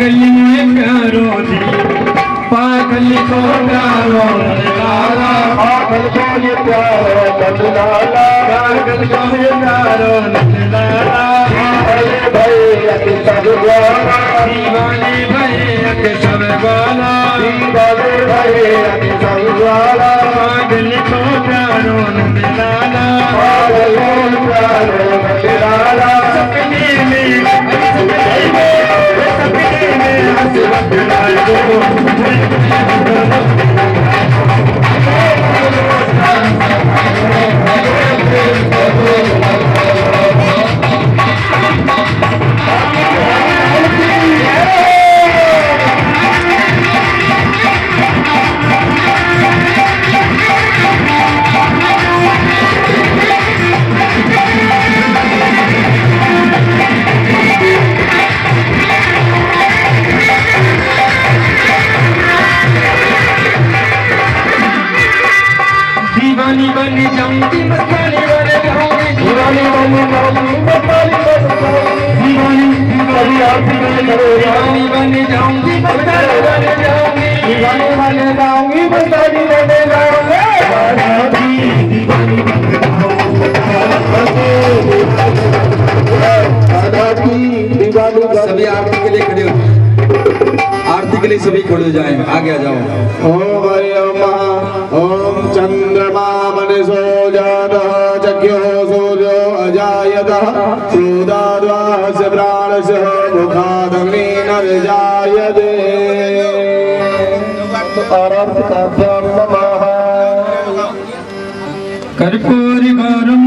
पागल में प्यारो दी पागल को प्यारो लाला पागल को ये प्यारो लाला पागल को ये प्यारो लाला अरे भैया के सब वाला दीवाने भैया के सब वाला दीवाने भैया के सब वाला पागल को प्यारो लाला पागल को प्यारो लाला सपने में हंस बदलाए दीवानी बन जाऊंगी मस्तानी बन जाऊंगी दीवानी बन जाऊंगी मस्तानी बन जाऊंगी दीवानी आरती करो दीवानी बन जाऊंगी मस्तानी बन जाऊंगी दीवानी बन जाऊंगी मस्तानी बन जाऊंगी सभी आरती के लिए खड़े हो आरती के लिए सभी खड़े हो जाएं आगे आ जाओ ओम ओम चंद्रमा मनसो जातः चक्यो सूर्यो अजायतः श्रोताद्वास्य प्राणस्य मुखादग्निर्जायते कर्पूरगौरं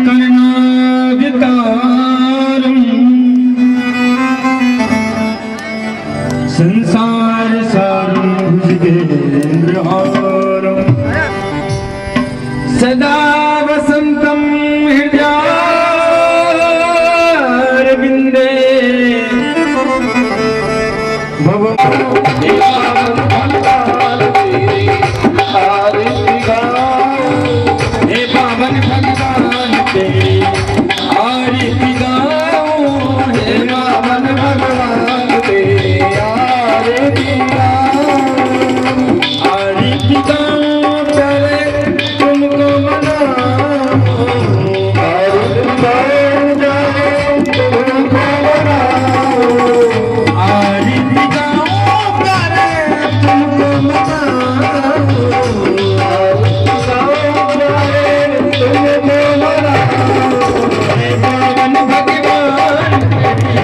करुणावतारं संसार सारं भुजगेन्द्रहारं सदा वसन्तं हृदयारविन्दे हे पावन भगवान तेरी आरती गाओ हे पावन भगवान तेरी आरती गाओ करे तुमको मनाओ आरती गाओ करे तुमको हे पावन भगवान तेरी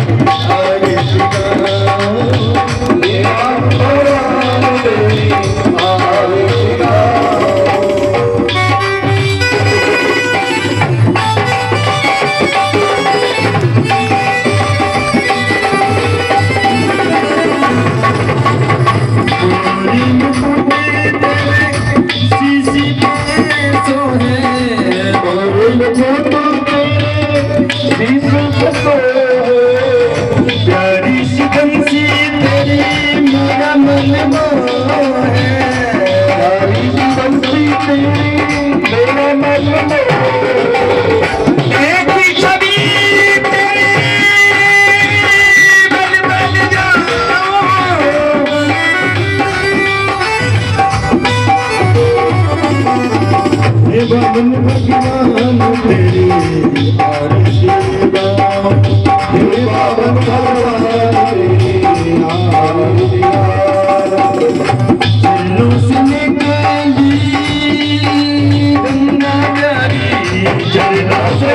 आरती गाओ प्यारी सिकंसी तेरी मेरा मन मोहे प्यारी सिकंसी तेरी मेरा मन मोहे एक ही छवि तेरी बन बन जाओ हे भगवान भगवान तेरी आरती गाओ हे पावन भगवान तेरी आरती गाओ चलो से निकाली गंगा प्यारी चरना से